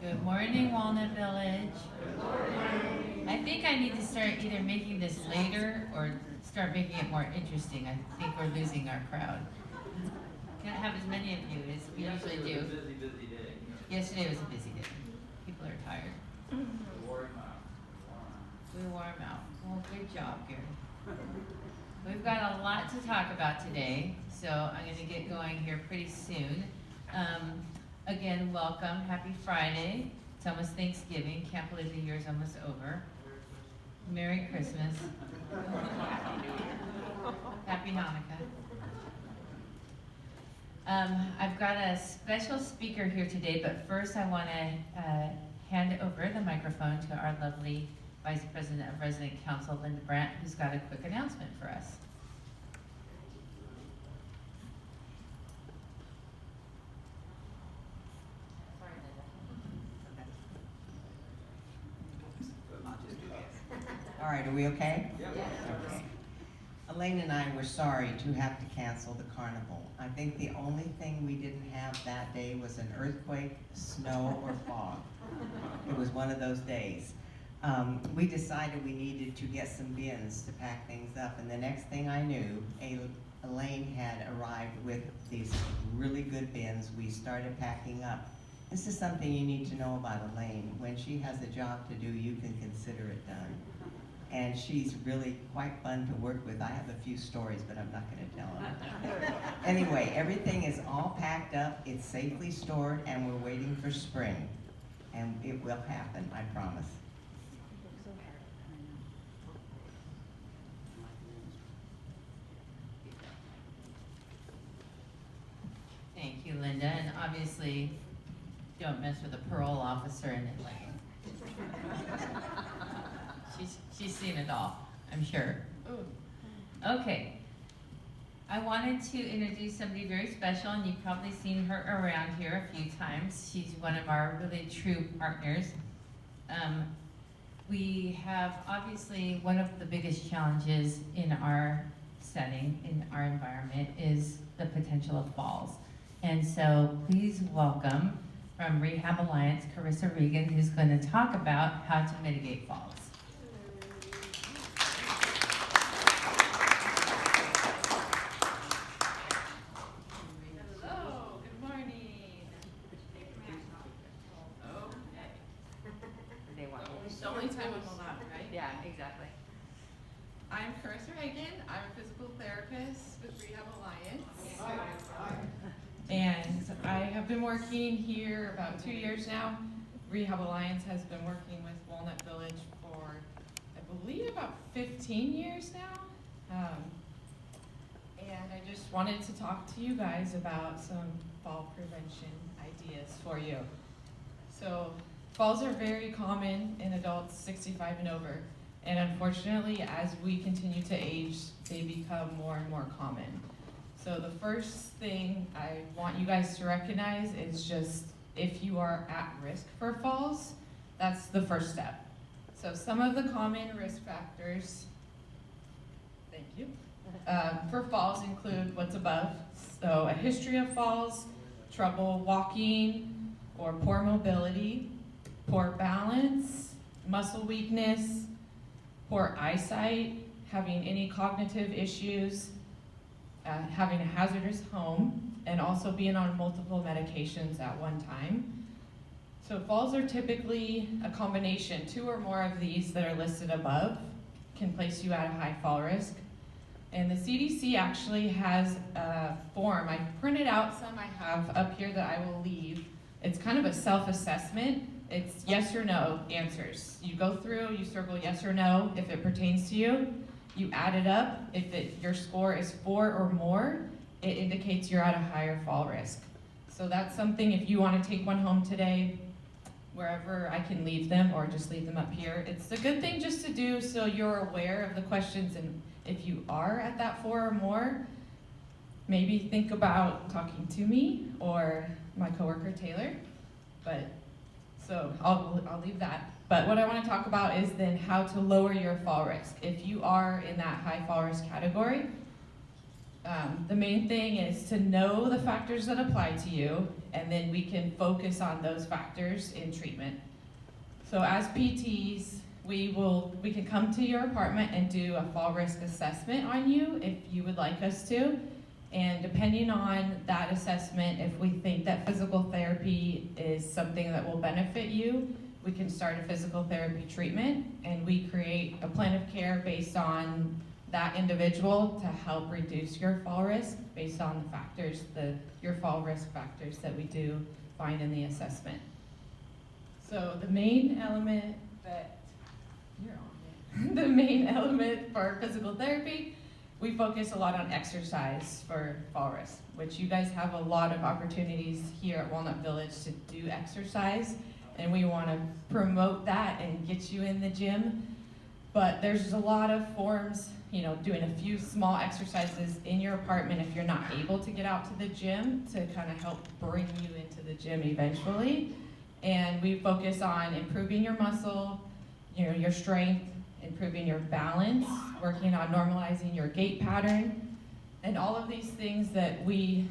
Good morning, Walnut Village. I think I need to start either making this later or start making it more interesting. I think we're losing our crowd. Can't have as many of you as we usually do. Busy day. Yesterday was a busy day. People are tired. We wore him out. We wore them out. Well, good job, Gary. We've got a lot to talk about today, so I'm going to get going here pretty soon. Again, welcome. Happy Friday. It's almost Thanksgiving. Can't believe the year's almost over. Merry Christmas. Happy Hanukkah. I've got a special speaker here today, but first I want to hand over the microphone to our lovely Vice President of Resident Council, Linda Brandt, who's got a quick announcement for us. All right, are we okay? Yep. Okay. Elaine and I were sorry to have to cancel the carnival. I think the only thing we didn't have that day was an earthquake, snow, or fog. It was one of those days. We decided we needed to get some bins to pack things up, and the next thing I knew, Elaine had arrived with these really good bins. We started packing up. This is something you need to know about Elaine. When she has a job to do, you can consider it done. And she's really quite fun to work with. I have a few stories, but I'm not going to tell them. Anyway, everything is all packed up, it's safely stored, and we're waiting for spring. And it will happen, I promise. Thank you, Linda, and obviously, don't mess with a parole officer in Atlanta. She's seen it all, I'm sure. Okay. I wanted to introduce somebody very special, and you've probably seen her around here a few times. She's one of our really true partners. We have, obviously, one of the biggest challenges in our setting, in our environment, is the potential of falls. And so please welcome from Rehab Alliance, Carissa Regan, who's going to talk about how to mitigate falls. Hello, good morning. Okay. They want It's the only time I'm allowed, right? Yeah, exactly. I'm Carissa Reagan. I'm a physical therapist with Rehab Alliance. And I have been working here about 2 years now. Rehab Alliance has been working with Walnut Village for, I believe, about 15 years now. And I just wanted to talk to you guys about some fall prevention ideas for you. So falls are very common in adults 65 and over. And unfortunately, as we continue to age, they become more and more common. So the first thing I want you guys to recognize is just if you are at risk for falls, that's the first step. So some of the common risk factors, thank you, for falls include what's above. So a history of falls, trouble walking or poor mobility, poor balance, muscle weakness, poor eyesight, having any cognitive issues, having a hazardous home, and also being on multiple medications at one time. So falls are typically a combination. 2 or more of these that are listed above can place you at a high fall risk. And the CDC actually has a form. I printed out some I have up here that I will leave. It's kind of a self-assessment. It's yes or no answers. You go through, you circle yes or no if it pertains to you. You add it up. If your score is 4 or more, it indicates you're at a higher fall risk. So that's something, if you want to take one home today, wherever I can leave them or just leave them up here. It's a good thing just to do so you're aware of the questions, and if you are at that 4 or more, maybe think about talking to me or my coworker Taylor. So I'll leave that. But what I want to talk about is then how to lower your fall risk. If you are in that high fall risk category, The main thing is to know the factors that apply to you, and then we can focus on those factors in treatment. So as PTs, we can come to your apartment and do a fall risk assessment on you if you would like us to. And depending on that assessment, if we think that physical therapy is something that will benefit you, we can start a physical therapy treatment, and we create a plan of care based on that individual to help reduce your fall risk based on the factors, your fall risk factors that we do find in the assessment. So the main element that, you're on it. The main element for physical therapy, we focus a lot on exercise for fall risk, which you guys have a lot of opportunities here at Walnut Village to do exercise, and we want to promote that and get you in the gym. But there's a lot of forms, doing a few small exercises in your apartment if you're not able to get out to the gym to kind of help bring you into the gym eventually. And we focus on improving your muscle, your strength, improving your balance, working on normalizing your gait pattern, and all of these things that we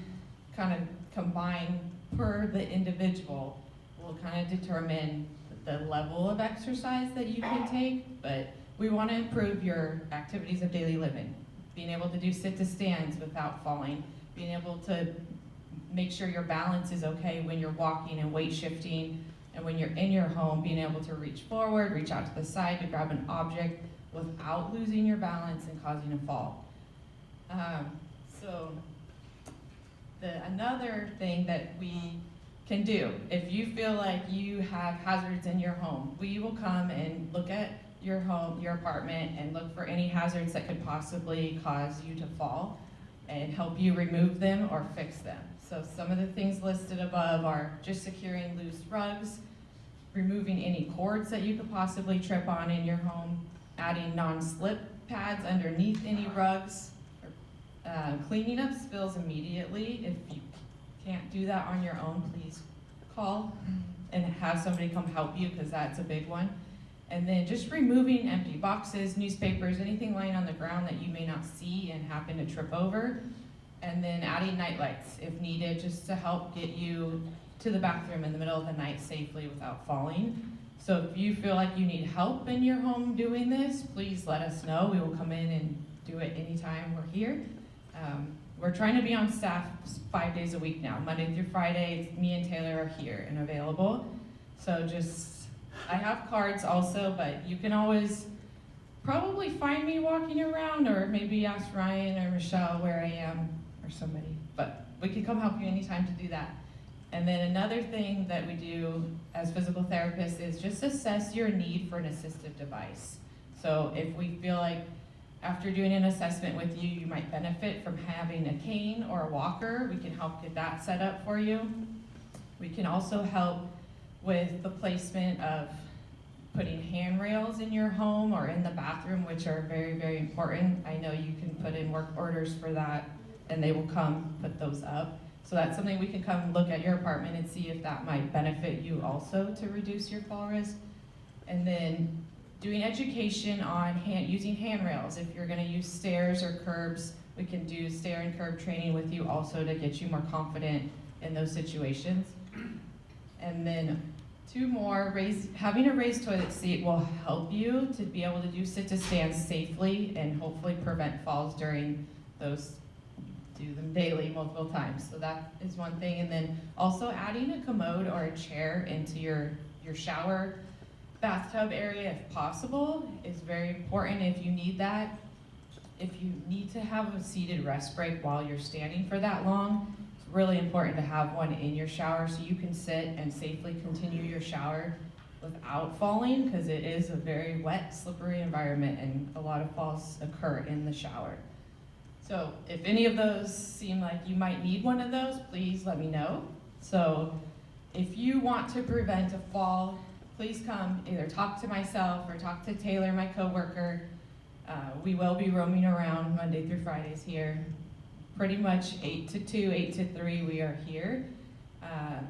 kind of combine per the individual will kind of determine the level of exercise that you can take. But we want to improve your activities of daily living, being able to do sit-to-stands without falling, being able to make sure your balance is okay when you're walking and weight shifting, and when you're in your home, being able to reach forward, reach out to the side to grab an object without losing your balance and causing a fall. Another thing that we can do, if you feel like you have hazards in your home, we will come and look at your home, your apartment, and look for any hazards that could possibly cause you to fall and help you remove them or fix them. So some of the things listed above are just securing loose rugs, removing any cords that you could possibly trip on in your home, adding non-slip pads underneath any rugs, cleaning up spills immediately. If you can't do that on your own, please call and have somebody come help you, because that's a big one. And then just removing empty boxes, newspapers, anything laying on the ground that you may not see and happen to trip over. And then adding night lights if needed, just to help get you to the bathroom in the middle of the night safely without falling. So if you feel like you need help in your home doing this, please let us know. We will come in and do it anytime we're here. We're trying to be on staff 5 days a week now. Monday through Friday, me and Taylor are here and available. So I have cards also, but you can always probably find me walking around, or maybe ask Ryan or Michelle where I am or somebody. But we can come help you anytime to do that. And then another thing that we do as physical therapists is just assess your need for an assistive device. So if we feel like after doing an assessment with you, you might benefit from having a cane or a walker, we can help get that set up for you. We can also help with the placement of putting handrails in your home or in the bathroom, which are very, very important. I know you can put in work orders for that, and they will come put those up. So that's something we can come look at your apartment and see if that might benefit you also to reduce your fall risk. And then doing education on using handrails. If you're gonna use stairs or curbs, we can do stair and curb training with you also to get you more confident in those situations. And then two more, having a raised toilet seat will help you to be able to do sit-to-stand safely and hopefully prevent falls during those. Do them daily, multiple times. So that is one thing. And then also adding a commode or a chair into your shower bathtub area if possible is very important if you need that. If you need to have a seated rest break while you're standing for that long, it's really important to have one in your shower so you can sit and safely continue your shower without falling, because it is a very wet, slippery environment and a lot of falls occur in the shower. So if any of those seem like you might need one of those, please let me know. So if you want to prevent a fall, please come either talk to myself or talk to Taylor, my coworker. We will be roaming around Monday through Fridays here. Pretty much 8 to 2, 8 to 3, we are here.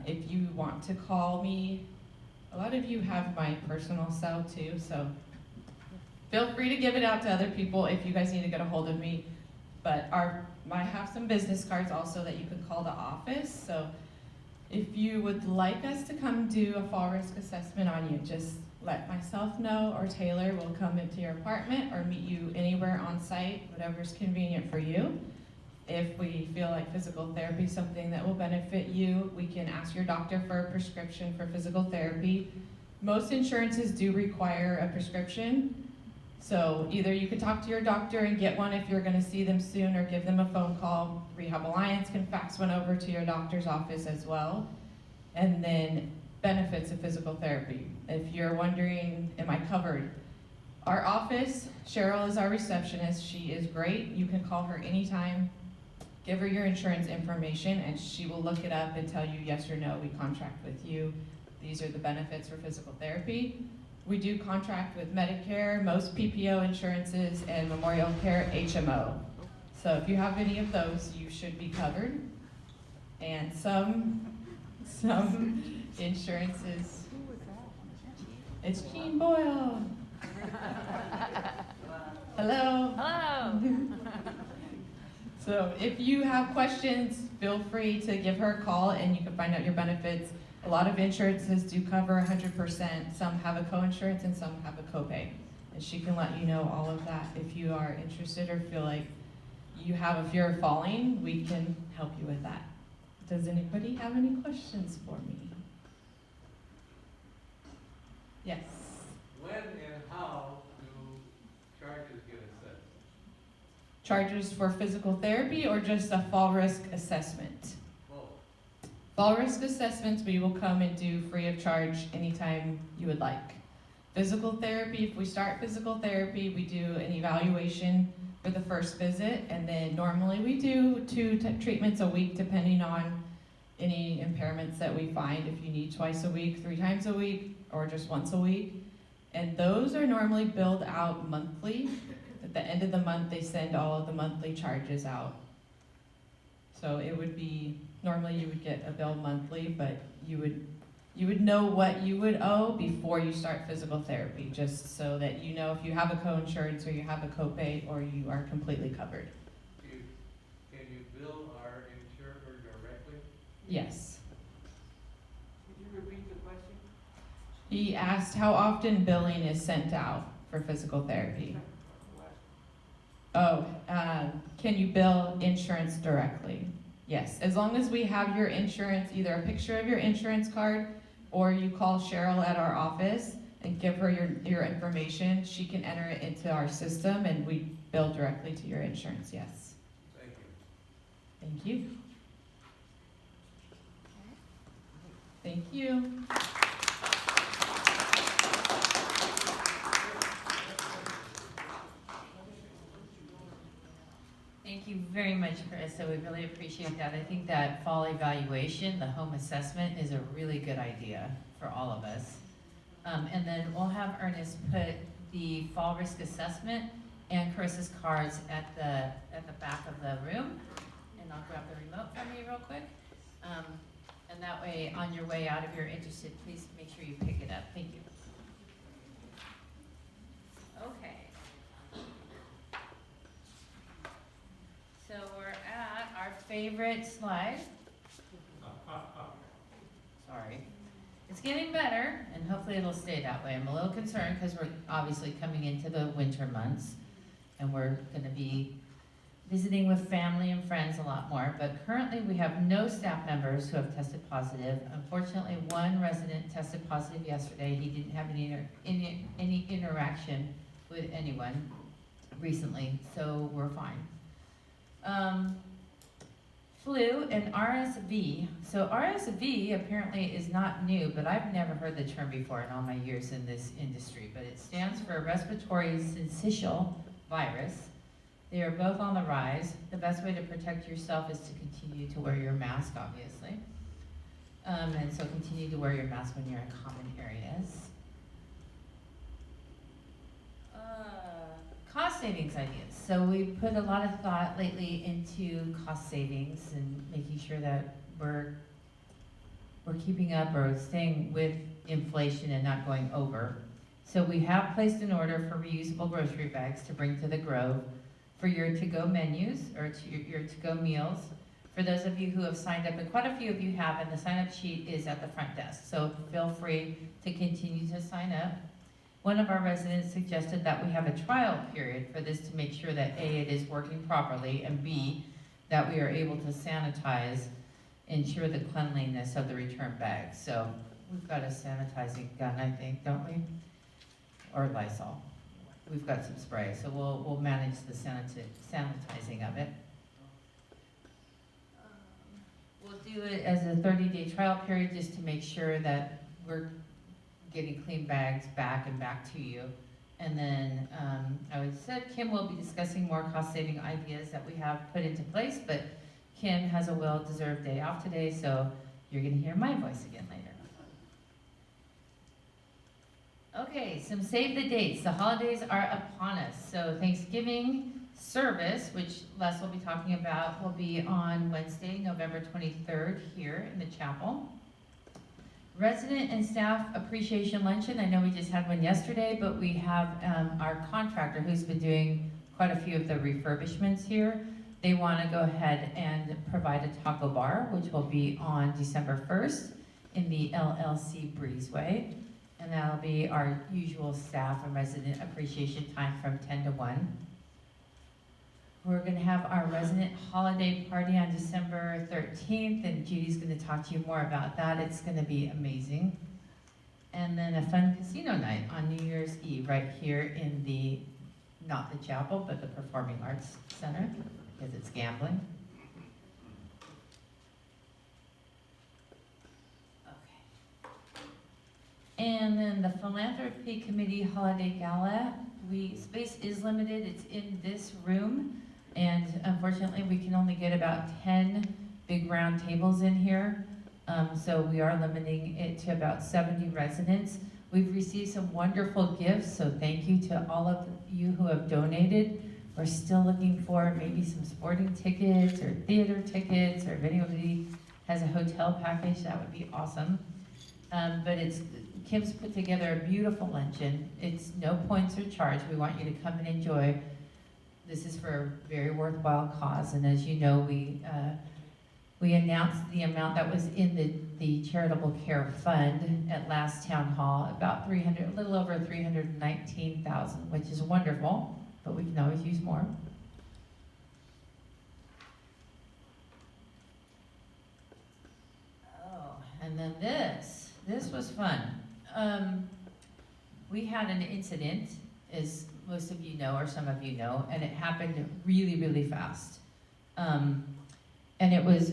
If you want to call me, a lot of you have my personal cell too, so feel free to give it out to other people if you guys need to get a hold of me. But I have some business cards also that you can call the office. So if you would like us to come do a fall risk assessment on you, just let myself know, or Taylor will come into your apartment or meet you anywhere on site, whatever's convenient for you. If we feel like physical therapy is something that will benefit you, we can ask your doctor for a prescription for physical therapy. Most insurances do require a prescription, so either you could talk to your doctor and get one if you're going to see them soon, or give them a phone call. Rehab Alliance can fax one over to your doctor's office as well. And then benefits of physical therapy. If you're wondering, am I covered? Our office, Cheryl is our receptionist. She is great. You can call her anytime, give her your insurance information, and she will look it up and tell you yes or no, we contract with you. These are the benefits for physical therapy. We do contract with Medicare, most PPO insurances, and Memorial Care HMO. So if you have any of those, you should be covered. And some insurances. It's Jean Boyle. Hello. Hello. So if you have questions, feel free to give her a call and you can find out your benefits. A lot of insurances do cover 100%. Some have a co-insurance and some have a copay. And she can let you know all of that. If you are interested or feel like you have a fear of falling, we can help you with that. Does anybody have any questions for me? Yes. When and how do charges get assessed? Charges for physical therapy or just a fall risk assessment? Both. Fall risk assessments we will come and do free of charge anytime you would like. Physical therapy, if we start physical therapy, we do an evaluation for the first visit, and then normally we do 2 treatments a week depending on any impairments that we find. If you need twice a week, 3 times a week, or just once a week. And those are normally billed out monthly. At the end of the month, they send all of the monthly charges out. So it would be, normally you would get a bill monthly, but you would know what you would owe before you start physical therapy, just so that you know if you have a co-insurance or you have a copay or you are completely covered. Can you bill our insurer directly? Yes. Could you repeat the question? He asked how often billing is sent out for physical therapy. Oh, can you bill insurance directly? Yes, as long as we have your insurance, either a picture of your insurance card, or you call Cheryl at our office and give her your information, she can enter it into our system and we bill directly to your insurance, yes. Thank you. Thank you. Thank you. Thank you very much, Carissa. We really appreciate that. I think that fall evaluation, the home assessment, is a really good idea for all of us. And then we'll have Ernest put the fall risk assessment and Carissa's cards at the back of the room. And I'll grab the remote from you real quick. And that way, on your way out, if you're interested, please make sure you pick it up. Thank you. Okay. So we're at our favorite slide. Sorry. It's getting better, and hopefully it'll stay that way. I'm a little concerned because we're obviously coming into the winter months, and we're going to be visiting with family and friends a lot more. But currently we have no staff members who have tested positive. Unfortunately, one resident tested positive yesterday. He didn't have any interaction with anyone recently, so we're fine. Flu and RSV. So RSV apparently is not new, but I've never heard the term before in all my years in this industry, but it stands for respiratory syncytial virus. They are both on the rise. The best way to protect yourself is to continue to wear your mask, obviously. And so continue to wear your mask when you're in common areas. Cost savings ideas. So we put a lot of thought lately into cost savings and making sure that we're keeping up or staying with inflation and not going over. So we have placed an order for reusable grocery bags to bring to the Grove. for your to-go menus or to your to-go meals. For those of you who have signed up, and quite a few of you have, and the sign-up sheet is at the front desk, so feel free to continue to sign up. One of our residents suggested that we have a trial period for this to make sure that A, it is working properly, and B, that we are able to sanitize, ensure the cleanliness of the return bags. So we've got a sanitizing gun, I think, don't we? Or Lysol. We've got some spray, so we'll manage the sanitizing of it. We'll do it as a 30-day trial period just to make sure that we're getting clean bags back to you. And then I would said Kim will be discussing more cost-saving ideas that we have put into place, but Kim has a well-deserved day off today, so you're gonna hear my voice again later. Okay, some save the dates. The holidays are upon us. So Thanksgiving service, which Les will be talking about, will be on Wednesday, November 23rd here in the chapel. Resident and staff appreciation luncheon. I know we just had one yesterday, but we have our contractor who's been doing quite a few of the refurbishments here. They want to go ahead and provide a taco bar, which will be on December 1st in the LLC Breezeway. And that'll be our usual staff and resident appreciation time from 10 to 1. We're gonna have our resident holiday party on December 13th, and Judy's gonna talk to you more about that. It's gonna be amazing. And then a fun casino night on New Year's Eve right here in the, not the chapel, but the Performing Arts Center, because it's gambling. And then the Philanthropy Committee Holiday Gala, space is limited, it's in this room, and unfortunately we can only get about 10 big round tables in here, so we are limiting it to about 70 residents. We've received some wonderful gifts, so thank you to all of you who have donated. We're still looking for maybe some sporting tickets or theater tickets, or if anybody has a hotel package, that would be awesome. But Kim's put together a beautiful luncheon. It's no points or charge. We want you to come and enjoy. This is for a very worthwhile cause, and as you know, we announced the amount that was in the charitable care fund at last town hall, about a little over 319,000, which is wonderful, but we can always use more. Oh, and then this was fun. We had an incident, as most of you know, or some of you know, and it happened really, really fast. And it was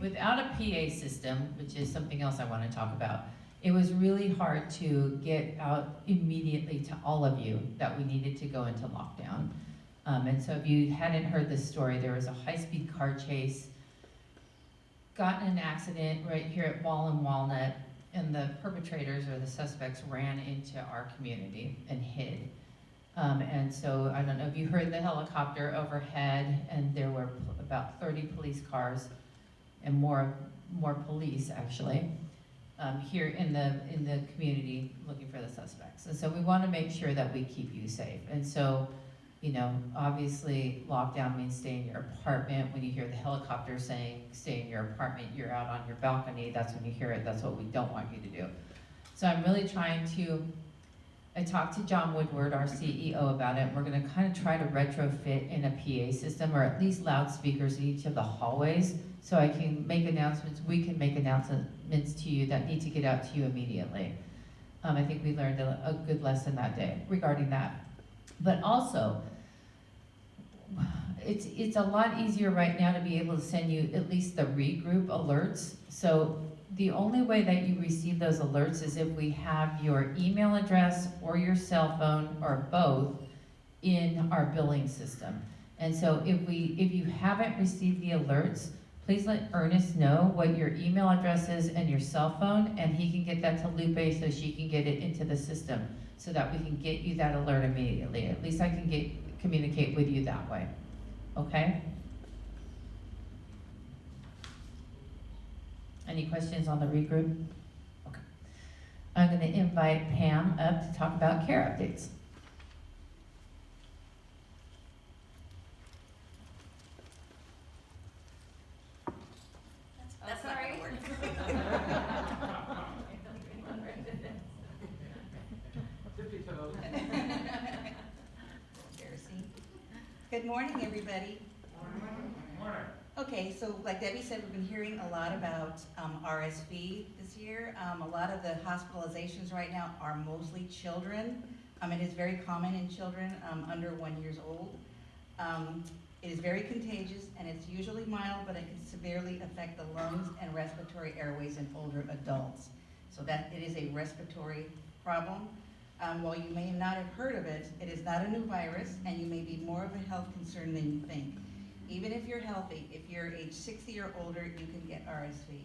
without a PA system, which is something else I want to talk about. It was really hard to get out immediately to all of you that we needed to go into lockdown. And so if you hadn't heard this story, there was a high-speed car chase, got in an accident right here at Wall and Walnut, and the perpetrators or the suspects ran into our community and hid. And so I don't know if you heard the helicopter overhead, and there were about 30 police cars and more police actually here in the community looking for the suspects. And so we want to make sure that we keep you safe. And so, you know, obviously lockdown means stay in your apartment. When you hear the helicopter saying stay in your apartment, you're out on your balcony, that's when you hear it. That's what we don't want you to do. So I'm really trying to, I talked to John Woodward, our CEO, about it. We're gonna kind of try to retrofit in a PA system, or at least loudspeakers in each of the hallways, so I can make announcements, we can make announcements to you that need to get out to you immediately. I think we learned a good lesson that day regarding that. But also, it's a lot easier right now to be able to send you at least the regroup alerts. So the only way that you receive those alerts is if we have your email address or your cell phone or both in our billing system. And so if you haven't received the alerts, please let Ernest know what your email address is and your cell phone, and he can get that to Lupe so she can get it into the system, so that we can get you that alert immediately. At least I can communicate with you that way, okay? Any questions on the regroup? Okay. I'm gonna invite Pam up to talk about care updates. Good morning, everybody. Morning. Okay, so like Debbie said, we've been hearing a lot about RSV this year. A lot of the hospitalizations right now are mostly children. It is very common in children under 1 year old. It is very contagious and it's usually mild, but it can severely affect the lungs and respiratory airways in older adults. So that it is a respiratory problem. While you may not have heard of it, it is not a new virus and you may be more of a health concern than you think. Even if you're healthy, if you're age 60 or older, you can get RSV.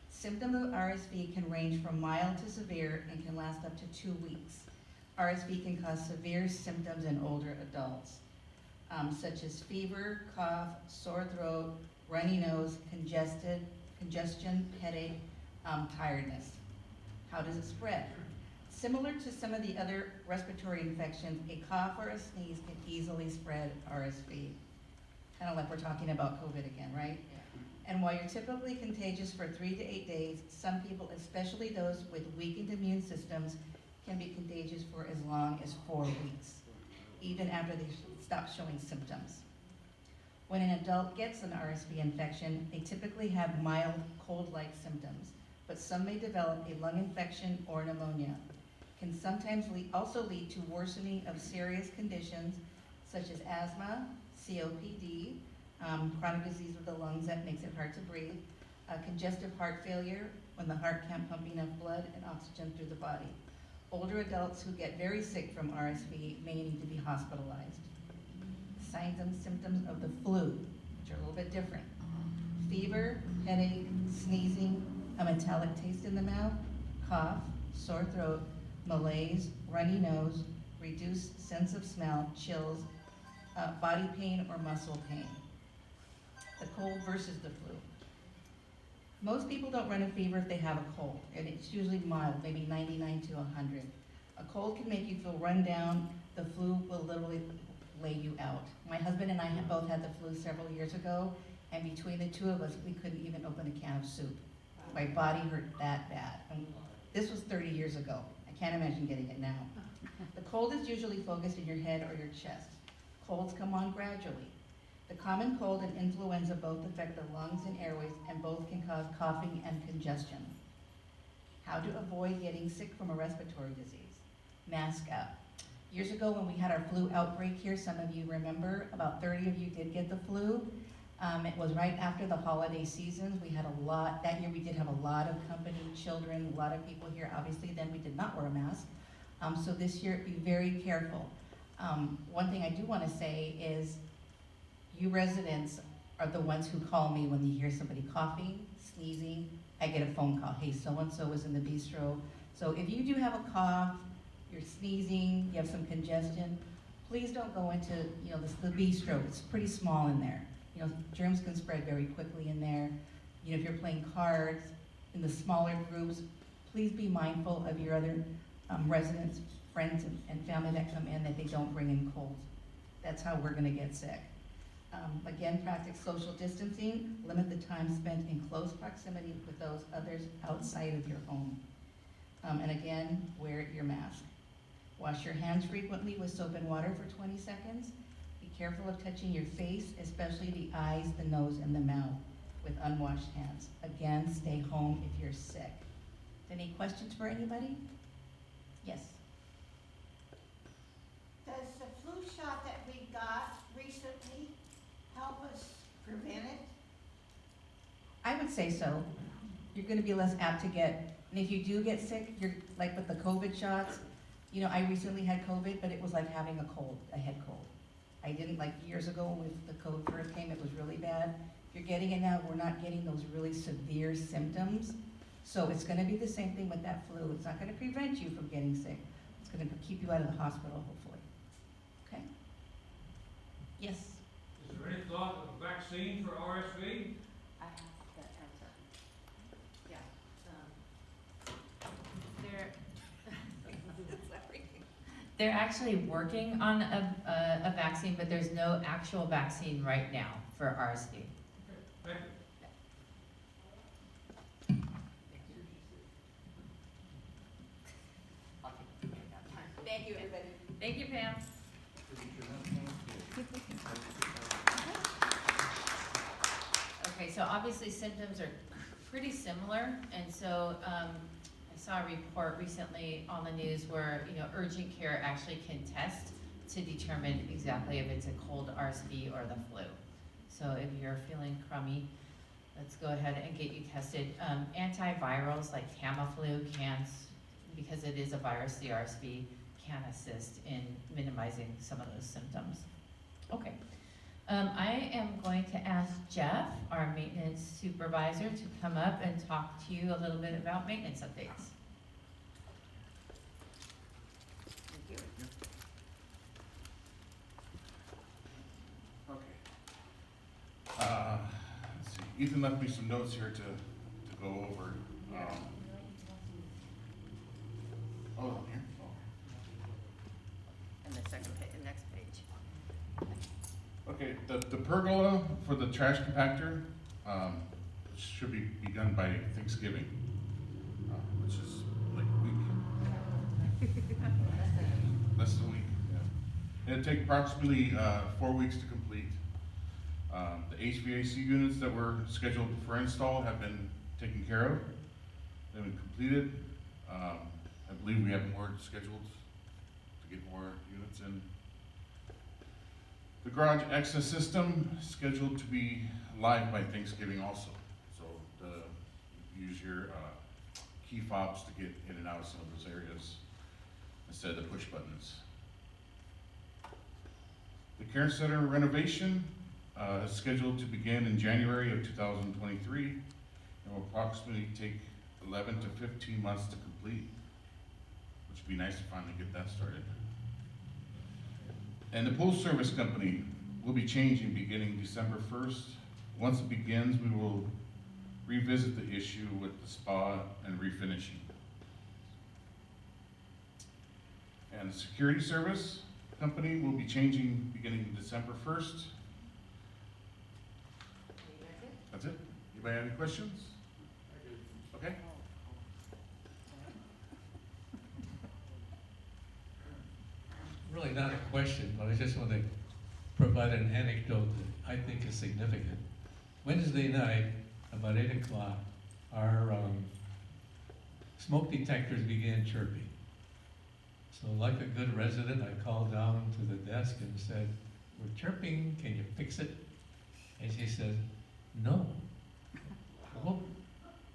Symptoms of RSV can range from mild to severe and can last up to 2 weeks. RSV can cause severe symptoms in older adults, such as fever, cough, sore throat, runny nose, congestion, headache, tiredness. How does it spread? Similar to some of the other respiratory infections, a cough or a sneeze can easily spread RSV. Kind of like we're talking about COVID again, right? And while you're typically contagious for 3 to 8 days, some people, especially those with weakened immune systems, can be contagious for as long as 4 weeks, even after they stop showing symptoms. When an adult gets an RSV infection, they typically have mild cold-like symptoms, but some may develop a lung infection or pneumonia. Can sometimes also lead to worsening of serious conditions such as asthma, COPD, chronic disease of the lungs that makes it hard to breathe, congestive heart failure when the heart can't pump enough blood and oxygen through the body. Older adults who get very sick from RSV may need to be hospitalized. Signs and symptoms of the flu, which are a little bit different. Fever, headache, sneezing, a metallic taste in the mouth, cough, sore throat, malaise, runny nose, reduced sense of smell, chills, body pain or muscle pain. The cold versus the flu. Most people don't run a fever if they have a cold, and it's usually mild, maybe 99 to 100. A cold can make you feel run down. The flu will literally lay you out. My husband and I have both had the flu several years ago, and between the two of us, we couldn't even open a can of soup. My body hurt that bad. And this was 30 years ago. I can't imagine getting it now. The cold is usually focused in your head or your chest. Colds come on gradually. The common cold and influenza both affect the lungs and airways, and both can cause coughing and congestion. How to avoid getting sick from a respiratory disease? Mask up. Years ago when we had our flu outbreak here, some of you remember, about 30 of you did get the flu. It was right after the holiday seasons. We had a lot, that year we did have a lot of company, children, a lot of people here. Obviously then we did not wear a mask. So this year, be very careful. One thing I do want to say is, you residents are the ones who call me when you hear somebody coughing, sneezing. I get a phone call, hey, so-and-so was in the bistro. So if you do have a cough, you're sneezing, you have some congestion, please don't go into the bistro. It's pretty small in there. Germs can spread very quickly in there. If you're playing cards in the smaller groups, please be mindful of your other residents, friends, and family that come in, that they don't bring in colds. That's how we're gonna get sick. Again, practice social distancing, limit the time spent in close proximity with those others outside of your home. And again, wear your mask. Wash your hands frequently with soap and water for 20 seconds. Be careful of touching your face, especially the eyes, the nose, and the mouth with unwashed hands. Again, stay home if you're sick. Any questions for anybody? Yes. Does the flu shot that we got recently help us prevent it? I would say so. You're gonna be less apt to get, and if you do get sick, you're like with the COVID shots. I recently had COVID, but it was like having a cold, a head cold. I didn't, like years ago when the COVID first came, it was really bad. If you're getting it now, we're not getting those really severe symptoms. So it's gonna be the same thing with that flu. It's not gonna prevent you from getting sick. It's gonna keep you out of the hospital, hopefully. Okay? Yes? Is there any thought of a vaccine for RSV? I have the answer. Yeah. They're actually working on a vaccine, but there's no actual vaccine right now for RSV. Okay, thank you. Thank you, everybody. Thank you, Pam. Signature, huh? Okay, so obviously symptoms are pretty similar, and so I saw a report recently on the news where, you know, urgent care actually can test to determine exactly if it's a cold RSV or the flu. So if you're feeling crummy, let's go ahead and get you tested. Antivirals like Tamiflu can, because it is a virus, the RSV, can assist in minimizing some of those symptoms. Okay. I am going to ask Jeff, our maintenance supervisor, to come up and talk to you a little bit about maintenance updates. Thank you. Okay. Let's see, Ethan left me some notes here to go over. Oh, here? And the second page, next page. Okay, the pergola for the trash compactor should be done by Thanksgiving, which is like a week. Less than a week, yeah. It'll take approximately 4 weeks to complete. The HVAC units that were scheduled for install have been taken care of. They've been completed. I believe we have more scheduled to get more units in. The garage access system scheduled to be live by Thanksgiving also. So use your key fobs to get in and out of some of those areas instead of the push buttons. The Care Center renovation is scheduled to begin in January of 2023 and will approximately take 11 to 15 months to complete, which would be nice to finally get that started. And the pool service company will be changing beginning December 1st. Once it begins, we will revisit the issue with the spa and refinishing. And the security service company will be changing beginning December 1st. That's it? Anybody have any questions? Okay. Really not a question, but I just want to provide an anecdote that I think is significant. Wednesday night, about 8 o'clock, our smoke detectors began chirping. So like a good resident, I called down to the desk and said, "We're chirping, can you fix it?" And she said, "No." Well,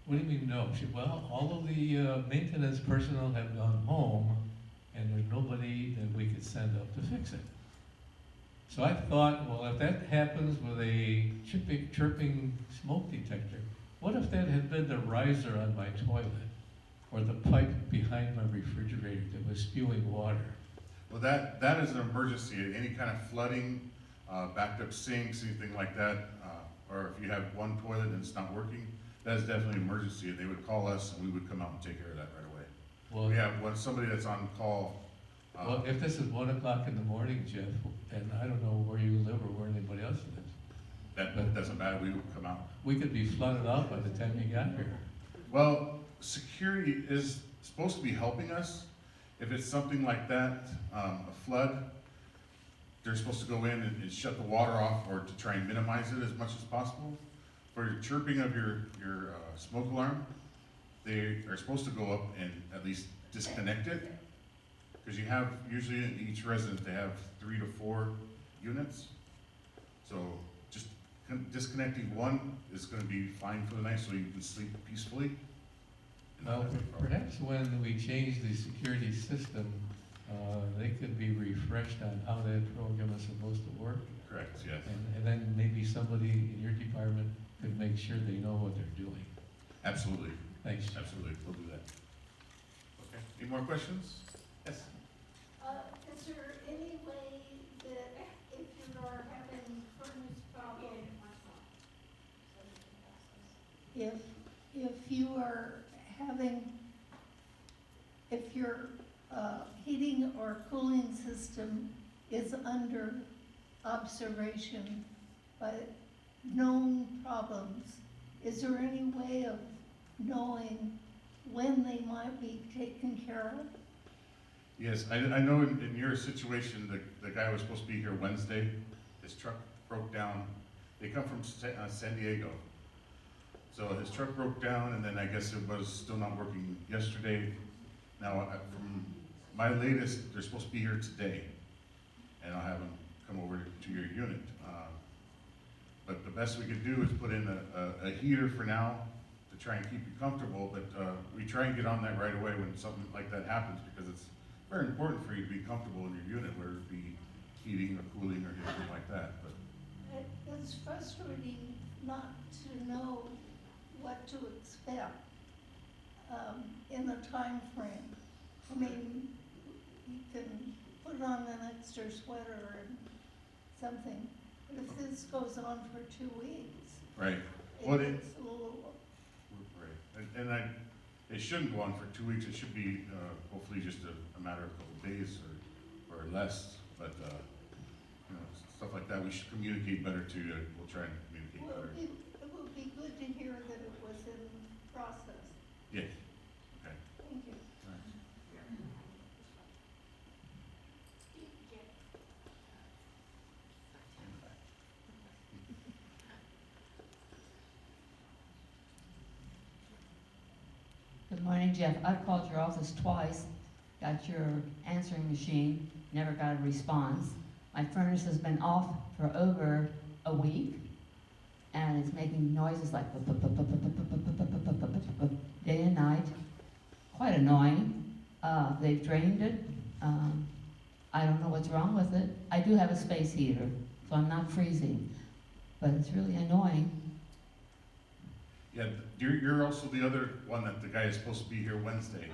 what do you mean no? She said, "Well, all of the maintenance personnel have gone home and there's nobody that we could send up to fix it." So I thought, well, if that happens with a chirping smoke detector, what if that had been the riser on my toilet or the pipe behind my refrigerator that was spewing water? Well, that is an emergency. Any kind of flooding, backed up sinks, anything like that, or if you have one toilet and it's not working, that is definitely an emergency. They would call us and we would come out and take care of that right away. Well, We have somebody that's on call. well, if this is 1 o'clock in the morning, Jeff, and I don't know where you live or where anybody else lives, That doesn't matter, we would come out. we could be flooded out by the time you got here. Well, security is supposed to be helping us. If it's something like that, a flood, they're supposed to go in and shut the water off or to try and minimize it as much as possible. For your chirping of your smoke alarm, they are supposed to go up and at least disconnect it. Because you have, usually in each residence, they have 3 to 4 units. So just disconnecting one is gonna be fine for the night so you can sleep peacefully. Well, perhaps when we change the security system, they could be refreshed on how that program is supposed to work. Correct, yes. And then maybe somebody in your department could make sure they know what they're doing. Absolutely, Thanks. absolutely, we'll do that. Okay, any more questions? Yes. Is there any way that if you are having furnace problems, if you are having, if your heating or cooling system is under observation by known problems, is there any way of knowing when they might be taken care of? Yes, I know in your situation, the guy was supposed to be here Wednesday. His truck broke down. They come from San Diego. So his truck broke down, and then I guess it was still not working yesterday. Now, from my latest, they're supposed to be here today, and I'll have them come over to your unit. But the best we could do is put in a heater for now to try and keep you comfortable, but we try and get on that right away when something like that happens, because it's very important for you to be comfortable in your unit, whether it be heating or cooling or anything like that. But It's frustrating not to know what to expect in the time frame. I mean, you can put on an extra sweater and something, but if this goes on for 2 weeks, right, it's a little. right, and it shouldn't go on for 2 weeks. It should be hopefully just a matter of a couple days or less. But you know, stuff like that, we should communicate better to you. We'll try and communicate Well, better. it would be good to hear that it was in process. Yes. Okay. Thank you. All right. Good morning, Jeff. I've called your office twice, got your answering machine, never got a response. My furnace has been off for over a week, and it's making noises like day and night. Quite annoying. They've drained it. I don't know what's wrong with it. I do have a space heater, so I'm not freezing, but it's really annoying. Yeah, you're also the other one that the guy is supposed to be here Wednesday.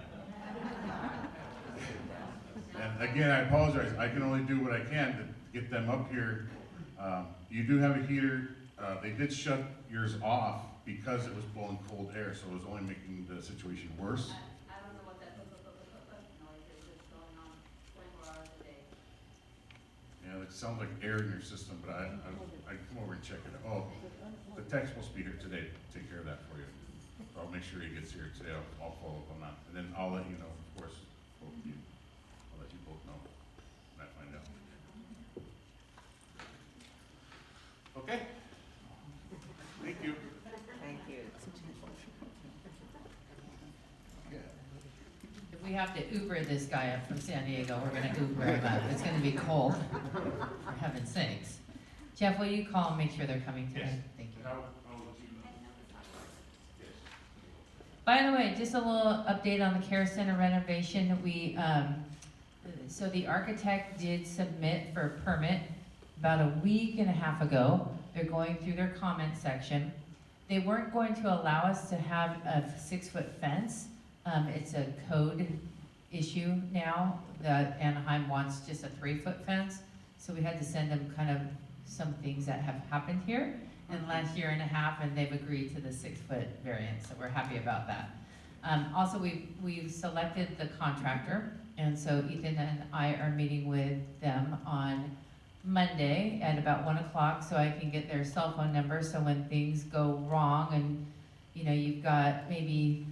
And again, I apologize. I can only do what I can to get them up here. You do have a heater. They did shut yours off because it was blowing cold air, so it was only making the situation worse. I don't know what that noise is that's going on 24 hours a day. Yeah, it sounds like air in your system, but I can come over and check it out. Oh, the tech's supposed to be here today to take care of that for you. So I'll make sure he gets here today. I'll follow up on that. And then I'll let you know, of course, both of you. I'll let you both know when I find out. Okay? Thank you. Thank you. If we have to Uber this guy up from San Diego, we're gonna Uber him up. It's gonna be cold, for heaven's sakes. Jeff, will you call and make sure they're coming today? Yes. Thank you. And I'll let you know. Yes. By the way, just a little update on the Care Center renovation. So the architect did submit for a permit about a week and a half ago. They're going through their comment section. They weren't going to allow us to have a 6-foot fence. It's a code issue now that Anaheim wants just a 3-foot fence. So we had to send them kind of some things that have happened here in the last year and a half, and they've agreed to the 6-foot variance, so we're happy about that. Also, we've selected the contractor, and so Ethan and I are meeting with them on Monday at about 1 o'clock, so I can get their cell phone number, so when things go wrong and, you know, you've got maybe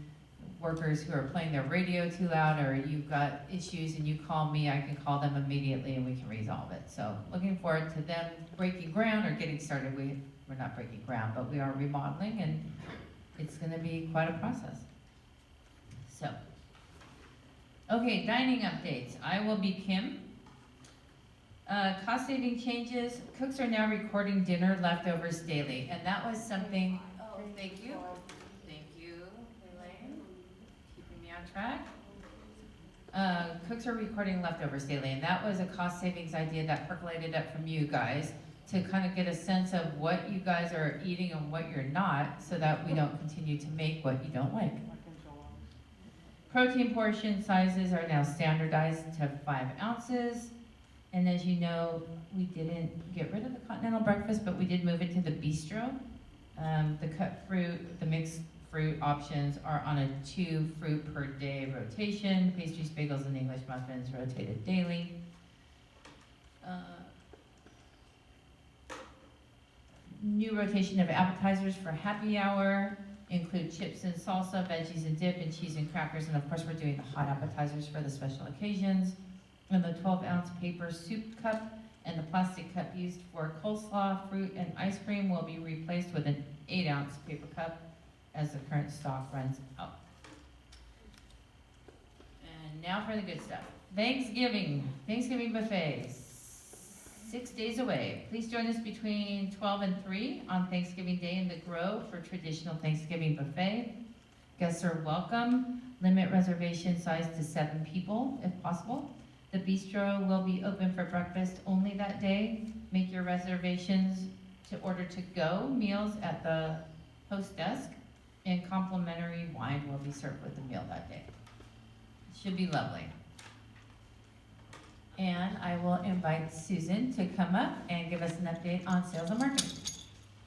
workers who are playing their radio too loud, or you've got issues and you call me, I can call them immediately and we can resolve it. So looking forward to them breaking ground or getting started. We're not breaking ground, but we are remodeling, and it's gonna be quite a process. So, okay, dining updates. I will be Kim. Cost saving changes. Cooks are now recording dinner leftovers daily, and that was something, oh, thank you. Thank you, Elaine, keeping me on track. Cooks are recording leftovers daily, and that was a cost savings idea that percolated up from you guys to kind of get a sense of what you guys are eating and what you're not, so that we don't continue to make what you don't like. Protein portion sizes are now standardized to 5 ounces. And as you know, we didn't get rid of the continental breakfast, but we did move it to the bistro. The cut fruit, the mixed fruit options are on a 2 fruit per day rotation. Pastries, bagels, and English muffins rotated daily. New rotation of appetizers for happy hour. include chips and salsa, veggies and dip, and cheese and crackers. And of course, we're doing the hot appetizers for the special occasions. And the 12-ounce paper soup cup and the plastic cup used for coleslaw, fruit, and ice cream will be replaced with an 8-ounce paper cup as the current stock runs out. And now for the good stuff. Thanksgiving buffet, 6 days away. Please join us between 12 and 3 on Thanksgiving Day in the Grove for traditional Thanksgiving buffet. Guests are welcome. Limit reservation size to 7 people if possible. The bistro will be open for breakfast only that day. Make your reservations to order to-go meals at the host desk, and complimentary wine will be served with the meal that day. Should be lovely. And I will invite Susan to come up and give us an update on sales and marketing.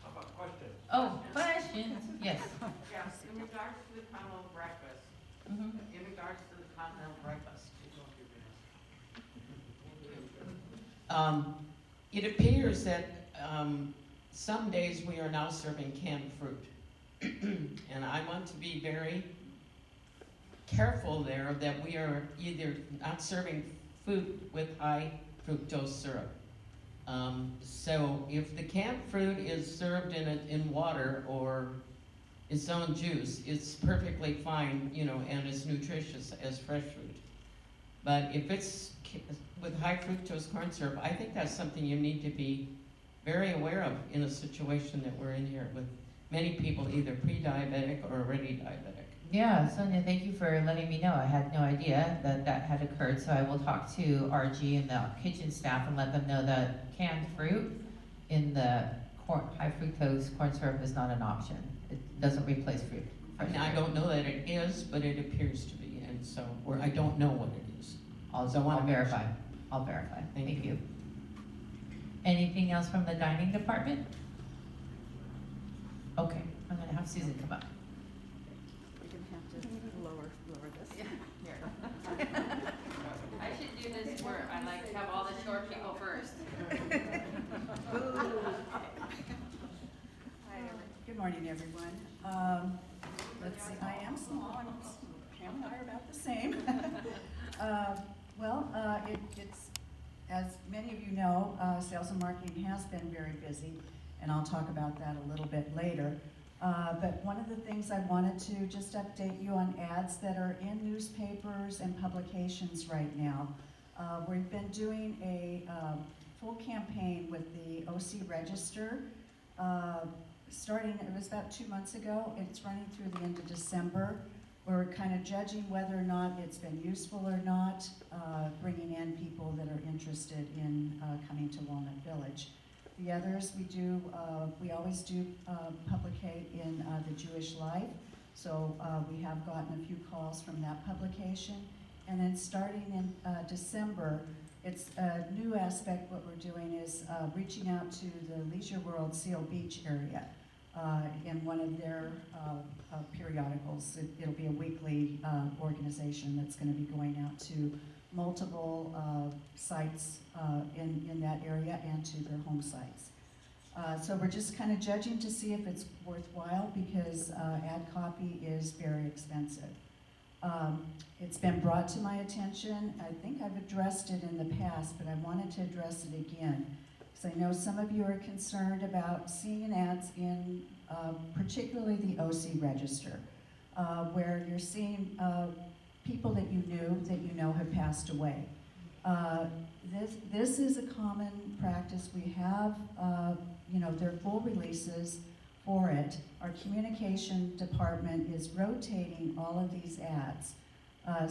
How about questions? Oh, questions, yes. Yes, in regards to the continental breakfast, Mhm. in regards to the continental breakfast. It appears that some days we are now serving canned fruit. And I want to be very careful there that we are either not serving food with high fructose syrup. So if the canned fruit is served in water or its own juice, it's perfectly fine, you know, and as nutritious as fresh fruit. But if it's with high fructose corn syrup, I think that's something you need to be very aware of in a situation that we're in here with many people either pre-diabetic or already diabetic. Yeah, Sonia, thank you for letting me know. I had no idea that that had occurred, so I will talk to RG and the kitchen staff and let them know that canned fruit in the high fructose corn syrup is not an option. It doesn't replace fruit. I mean, I don't know that it is, but it appears to be, and so, or I don't know what it is. I'll So I wanna verify. I'll verify. Thank you. Anything else from the dining department? Okay, I'm gonna have Susan come up. We're gonna have to lower this. Here. I should do this where I like to have all the short people first. Good morning, everyone. Let's see, I am small, and Pam and I are about the same. It's, as many of you know, sales and marketing has been very busy, and I'll talk about that a little bit later. But one of the things I wanted to just update you on ads that are in newspapers and publications right now. We've been doing a full campaign with the OC Register. Starting, it was about 2 months ago. It's running through the end of December. We're kind of judging whether or not it's been useful or not, bringing in people that are interested in coming to Walnut Village. The others we always do publicate in the Jewish Life. So we have gotten a few calls from that publication. And then starting in December, it's a new aspect. What we're doing is reaching out to the Leisure World Seal Beach area in one of their periodicals. It'll be a weekly organization that's going to be going out to multiple sites in that area and to their home sites. So we're just kind of judging to see if it's worthwhile because ad copy is very expensive. It's been brought to my attention. I think I've addressed it in the past, but I wanted to address it again. Because I know some of you are concerned about seeing ads in particularly the OC Register, where you're seeing people that you know have passed away. This is a common practice. We have, there are full releases for it. Our communication department is rotating all of these ads.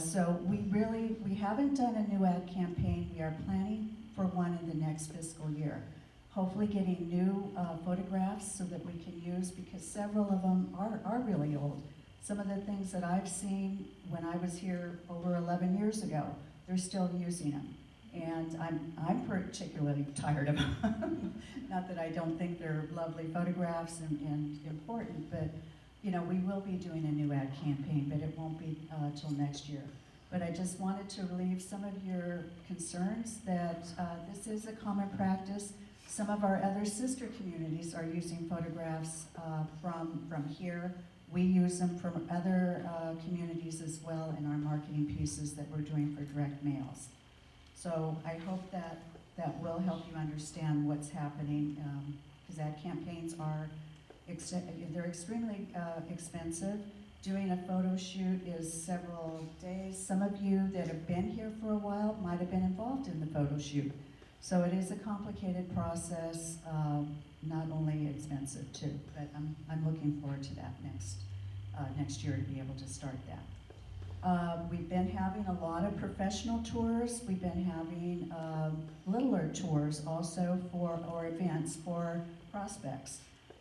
So we haven't done a new ad campaign. We are planning for one in the next fiscal year. Hopefully getting new photographs so that we can use, because several of them are really old. Some of the things that I've seen when I was here over 11 years ago, they're still using them. And I'm particularly tired of them. Not that I don't think they're lovely photographs and important, but we will be doing a new ad campaign, but it won't be till next year. But I just wanted to relieve some of your concerns that this is a common practice. Some of our other sister communities are using photographs from here We use them from other communities as well in our marketing pieces that we're doing for direct mails. So I hope that that will help you understand what's happening, because ad campaigns are, they're extremely expensive. Doing a photo shoot is several days. Some of you that have been here for a while might have been involved in the photo shoot. So it is a complicated process, not only expensive too, but I'm looking forward to that next year to be able to start that. We've been having a lot of professional tours. We've been having littler tours also or events for prospects.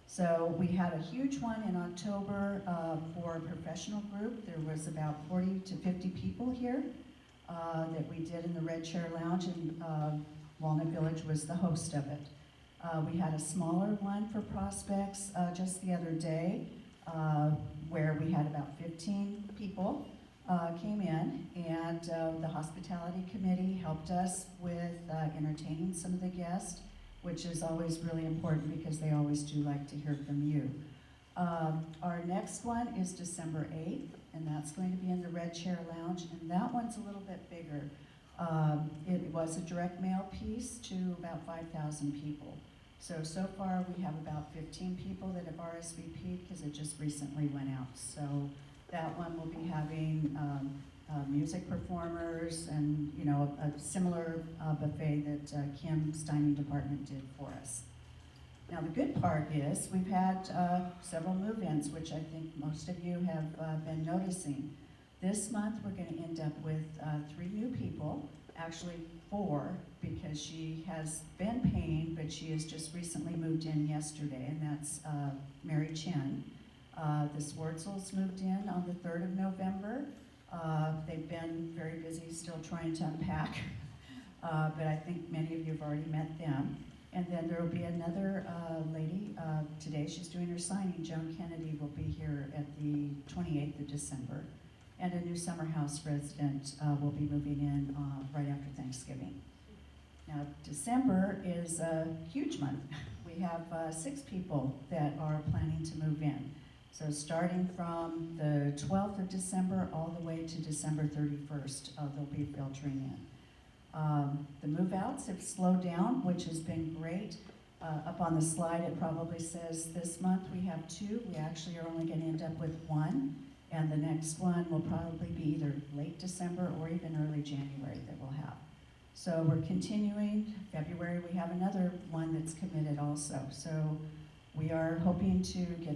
So we had a huge one in October for a professional group. There was about 40 to 50 people here that we did in the Red Chair Lounge, and Walnut Village was the host of it. We had a smaller one for prospects just the other day where we had about 15 people came in, and the hospitality committee helped us with entertaining some of the guests, which is always really important because they always do like to hear from you. Our next one is December 8th, and that's going to be in the Red Chair Lounge, and that one's a little bit bigger. It was a direct mail piece to about 5,000 people. So far we have about 15 people that have RSVP'd because it just recently went out. So that one will be having music performers and, you know, a similar buffet that Kim's dining department did for us. Now the good part is we've had several move-ins, which I think most of you have been noticing. This month we're going to end up with 3 new people, actually 4, because she has been paying, but she has just recently moved in yesterday, and that's Mary Chen. The Swartzels moved in on the 3rd of November. They've been very busy still trying to unpack, but I think many of you have already met them. And then there will be another lady today. She's doing her signing. Joan Kennedy will be here at the 28th of December. And a new summer house resident will be moving in right after Thanksgiving. Now, December is a huge month. We have 6 people that are planning to move in. So starting from the 12th of December all the way to December 31st, they'll be filtering in. The move-outs have slowed down, which has been great. Up on the slide, it probably says this month we have 2. We actually are only going to end up with 1. And the next one will probably be either late December or even early January that we'll have. So we're continuing. February, we have another one that's committed also. So we are hoping to get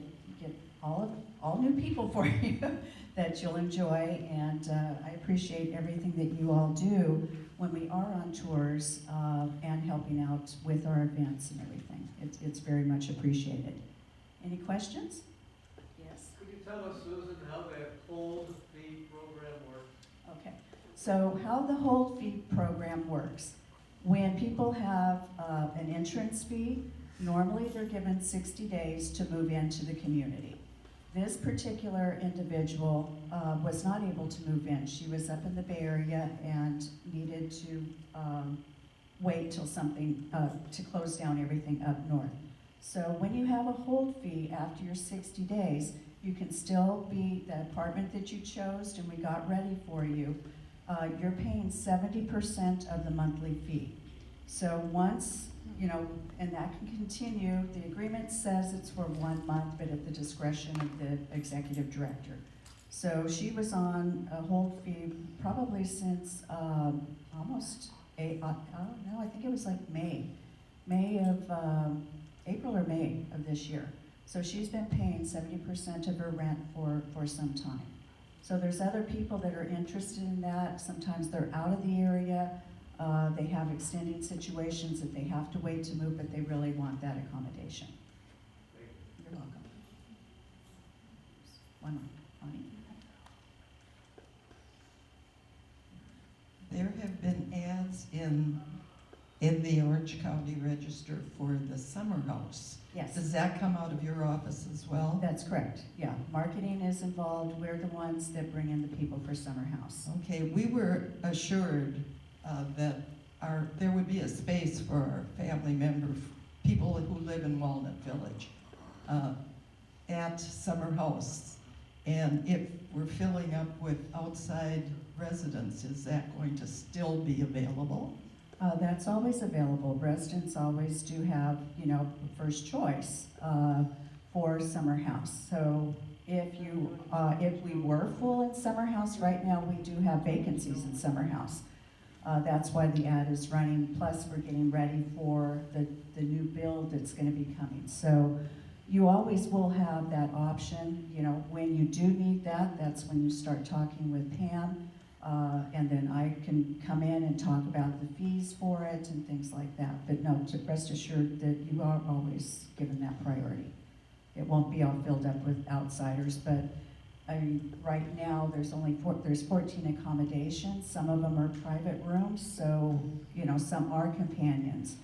all new people for you that you'll enjoy. And I appreciate everything that you all do when we are on tours and helping out with our events and everything. It's very much appreciated. Any questions? Yes? Could you tell us, Susan, how that hold fee program works? Okay. So how the hold fee program works, when people have an entrance fee, normally they're given 60 days to move into the community. This particular individual was not able to move in. She was up in the Bay Area and needed to wait till something, to close down everything up north. So when you have a hold fee after your 60 days, you can still be the apartment that you chose and we got ready for you. You're paying 70% of the monthly fee. So once, you know, and that can continue. The agreement says it's for 1 month, but at the discretion of the executive director. So she was on a hold fee probably since almost, I don't know, I think it was like April or May of this year. So she's been paying 70% of her rent for some time. So there's other people that are interested in that. Sometimes they're out of the area. They have extending situations that they have to wait to move, but they really want that accommodation. You're welcome. One more. Bonnie? There have been ads in the Orange County Register for the summer house. Yes. Does that come out of your office as well? That's correct, yeah. Marketing is involved. We're the ones that bring in the people for summer house. Okay, we were assured that there would be a space for our family members, people who live in Walnut Village, at summer house. And if we're filling up with outside residents, is that going to still be available? That's always available. Residents always do have, you know, first choice for summer house. So if we were full in summer house, right now we do have vacancies in summer house. That's why the ad is running. Plus, we're getting ready for the new build that's going to be coming. So you always will have that option. You know, when you do need that, that's when you start talking with Pam. And then I can come in and talk about the fees for it and things like that. But no, rest assured that you are always given that priority. It won't be all filled up with outsiders, but I mean, right now there's 14 accommodations. Some of them are private rooms, so you know, some are companions.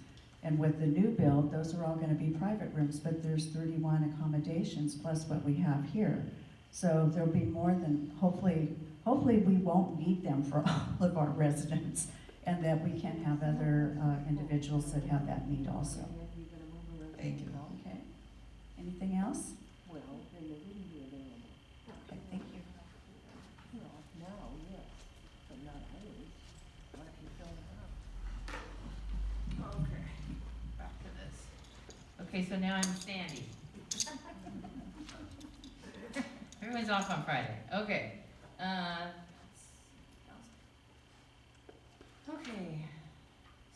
And with the new build, those are all going to be private rooms, but there's 31 accommodations plus what we have here. So there'll be more than, hopefully we won't need them for all of our residents, and that we can have other individuals that have that need also. Thank you. Okay. Anything else? Okay, thank you. Okay, back to this. Okay, so now I'm Sandy. Everyone's off on Friday. Okay. Okay.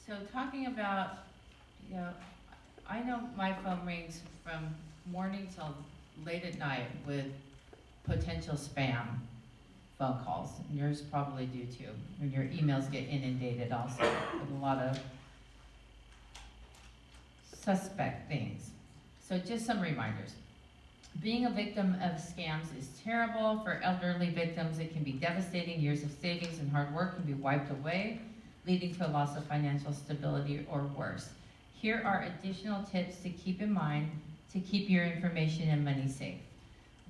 So talking about, you know, I know my phone rings from morning till late at night with potential spam phone calls. And yours probably do too. And your emails get inundated also with a lot of suspect things. So just some reminders. Being a victim of scams is terrible. For elderly victims, it can be devastating. Years of savings and hard work can be wiped away, leading to a loss of financial stability or worse. Here are additional tips to keep in mind to keep your information and money safe.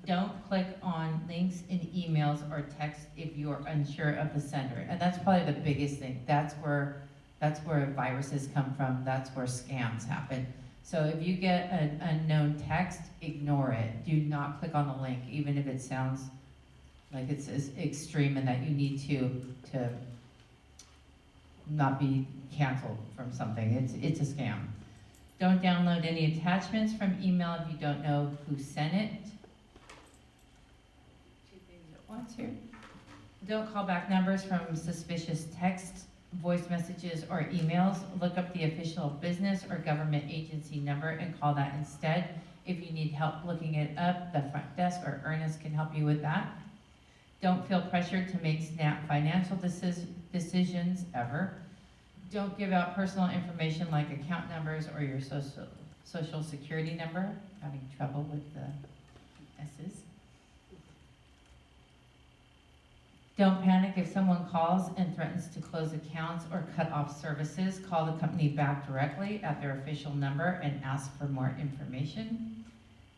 Don't click on links in emails or text if you're unsure of the sender. And that's probably the biggest thing. That's where viruses come from. That's where scams happen. So if you get an unknown text, ignore it. Do not click on the link, even if it sounds like it's extreme and that you need to not be canceled from something. It's a scam. Don't download any attachments from email if you don't know who sent it. Two things at once here. Don't call back numbers from suspicious texts, voice messages, or emails. Look up the official business or government agency number and call that instead. If you need help looking it up, the front desk or Ernest can help you with that. Don't feel pressured to make snap financial decisions ever. Don't give out personal information like account numbers or your social security number. Having trouble with the S's. Don't panic if someone calls and threatens to close accounts or cut off services. Call the company back directly at their official number and ask for more information.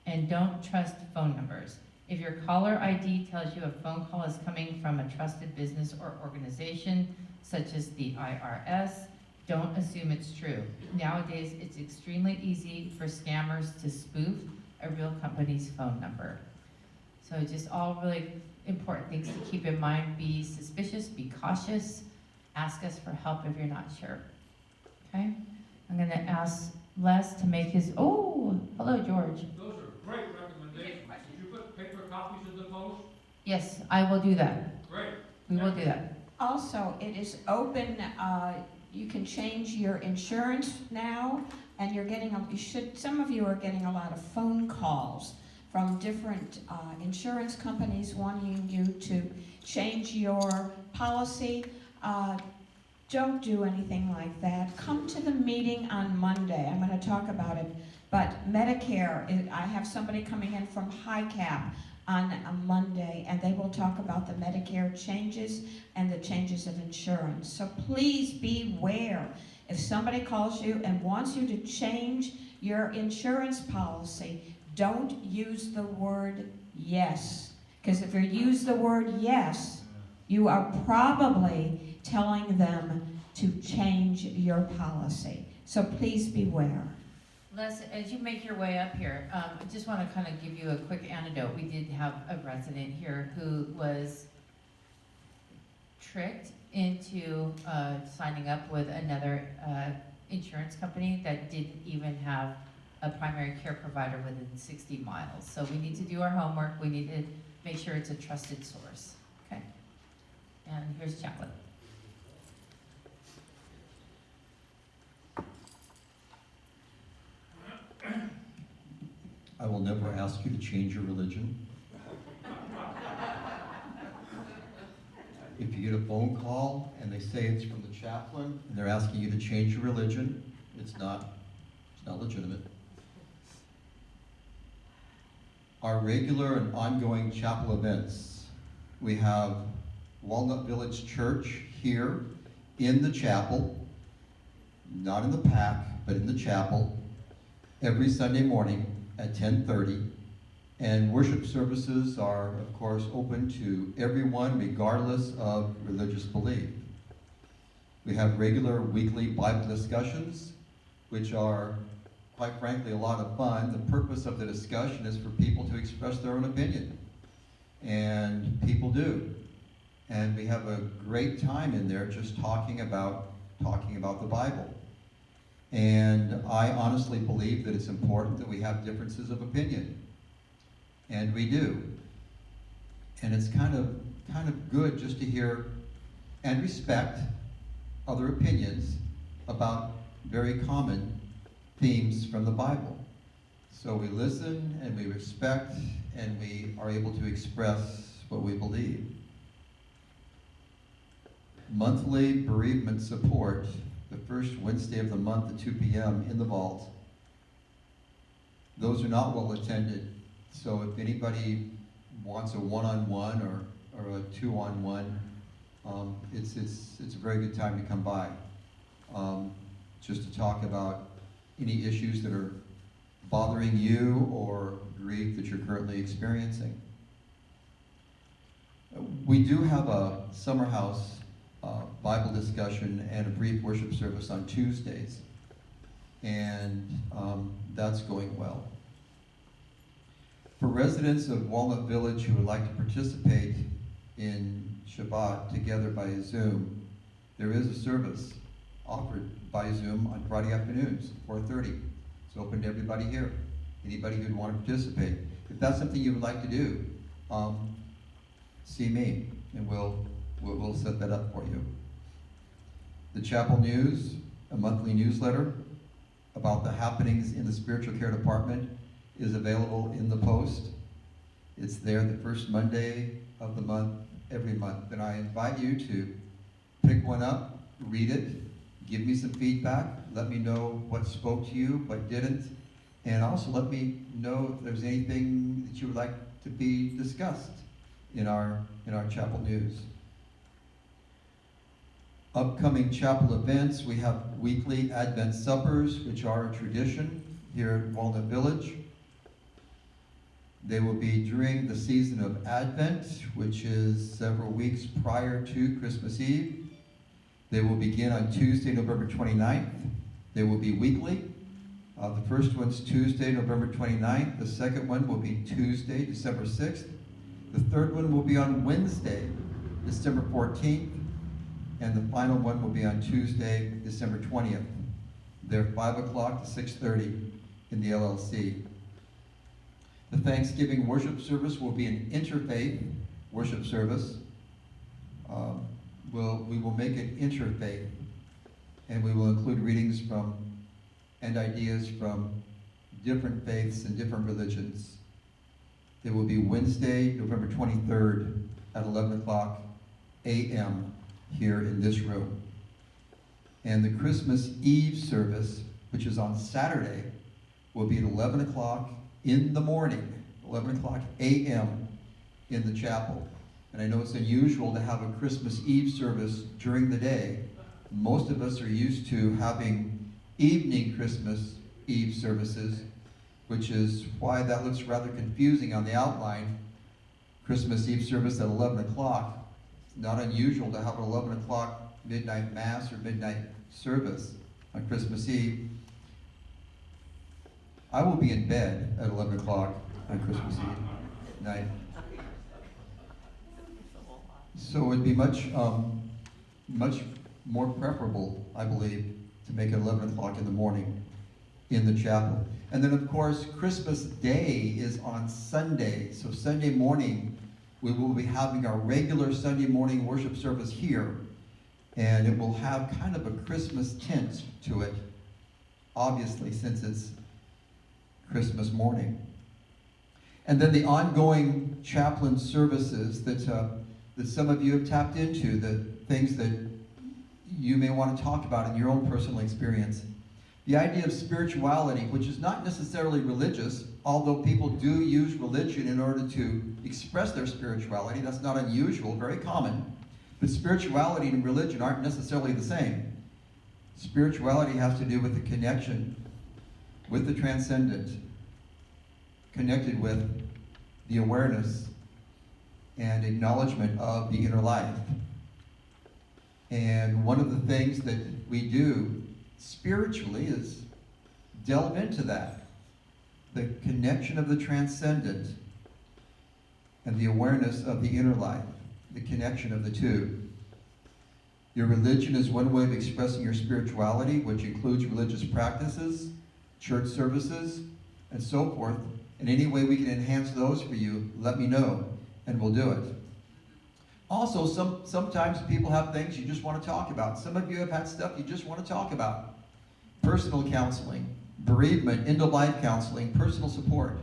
And don't trust phone numbers. If your caller ID tells you a phone call is coming from a trusted business or organization, such as the IRS, don't assume it's true. Nowadays, it's extremely easy for scammers to spoof a real company's phone number. So just all really important things to keep in mind. Be suspicious, be cautious, ask us for help if you're not sure. Okay? I'm gonna ask Les to make his, oh, hello, George. Those are great recommendations. Did you put paper copies in the post? Yes, I will do that. Great. We will do that. Also, it is open, you can change your insurance now, and you're getting, some of you are getting a lot of phone calls from different insurance companies wanting you to change your policy. Don't do anything like that. Come to the meeting on Monday. I'm going to talk about it. But Medicare, I have somebody coming in from HICAP on a Monday, and they will talk about the Medicare changes and the changes of insurance. So please beware. If somebody calls you and wants you to change your insurance policy, don't use the word yes. Because if you use the word yes, you are probably telling them to change your policy. So please beware. Les, as you make your way up here, I just want to kind of give you a quick anecdote. We did have a resident here who was tricked into signing up with another insurance company that didn't even have a primary care provider within 60 miles. So we need to do our homework. We need to make sure it's a trusted source. Okay? And here's Chaplain. I will never ask you to change your religion. If you get a phone call and they say it's from the chaplain and they're asking you to change your religion, it's not legitimate. Our regular and ongoing chapel events. We have Walnut Village Church here in the chapel, not in the PAC, but in the chapel, every Sunday morning at 10:30. And worship services are, of course, open to everyone regardless of religious belief. We have regular weekly Bible discussions, which are, quite frankly, a lot of fun. The purpose of the discussion is for people to express their own opinion. And people do. And we have a great time in there just talking about the Bible. And I honestly believe that it's important that we have differences of opinion. And we do. And it's kind of good just to hear and respect other opinions about very common themes from the Bible. So we listen and we respect and we are able to express what we believe. Monthly bereavement support, the first Wednesday of the month at 2 p.m. in the vault. Those are not well attended. So if anybody wants a one-on-one or a two-on-one, it's a very good time to come by, just to talk about any issues that are bothering you or grief that you're currently experiencing. We do have a summer house Bible discussion and a brief worship service on Tuesdays, and that's going well. For residents of Walnut Village who would like to participate in Shabbat together by Zoom, there is a service offered by Zoom on Friday afternoons, 4:30. It's open to everybody here, anybody who'd want to participate. If that's something you would like to do, see me, and we'll set that up for you. The Chapel News, a monthly newsletter about the happenings in the spiritual care department, is available in the Post. It's there the first Monday of the month, every month. And I invite you to pick one up, read it, give me some feedback, let me know what spoke to you, what didn't, and also let me know if there's anything that you would like to be discussed in our Chapel News. Upcoming chapel events, we have weekly Advent suppers, which are a tradition here at Walnut Village. They will be during the season of Advent, which is several weeks prior to Christmas Eve. They will begin on Tuesday, November 29th. They will be weekly. The first one's Tuesday, November 29th. The second one will be Tuesday, December 6th. The third one will be on Wednesday, December 14th. And the final one will be on Tuesday, December 20th. They're 5 o'clock to 6:30 in the LLC. The Thanksgiving worship service will be an interfaith worship service. We will make it interfaith, and we will include readings from and ideas from different faiths and different religions. It will be Wednesday, November 23rd at 11 o'clock a.m. here in this room. And the Christmas Eve service, which is on Saturday, will be at 11 o'clock in the morning, 11 o'clock a.m. in the chapel. And I know it's unusual to have a Christmas Eve service during the day. Most of us are used to having evening Christmas Eve services, which is why that looks rather confusing on the outline. Christmas Eve service at 11 o'clock. It's not unusual to have an 11 o'clock midnight mass or midnight service on Christmas Eve. I will be in bed at 11 o'clock on Christmas Eve night. So it'd be much more preferable, I believe, to make it 11 o'clock in the morning in the chapel. And then, of course, Christmas Day is on Sunday. So Sunday morning, we will be having our regular Sunday morning worship service here. And it will have kind of a Christmas tint to it, obviously, since it's Christmas morning. And then the ongoing chaplain services that some of you have tapped into, the things that you may want to talk about in your own personal experience. The idea of spirituality, which is not necessarily religious, although people do use religion in order to express their spirituality. That's not unusual, very common. But spirituality and religion aren't necessarily the same. Spirituality has to do with the connection with the transcendent, connected with the awareness and acknowledgement of the inner life. And one of the things that we do spiritually is delve into that. The connection of the transcendent and the awareness of the inner life, the connection of the two. Your religion is one way of expressing your spirituality, which includes religious practices, church services, and so forth. And any way we can enhance those for you, let me know, and we'll do it. Also, sometimes people have things you just want to talk about. Some of you have had stuff you just want to talk about. Personal counseling, bereavement, end-of-life counseling, personal support.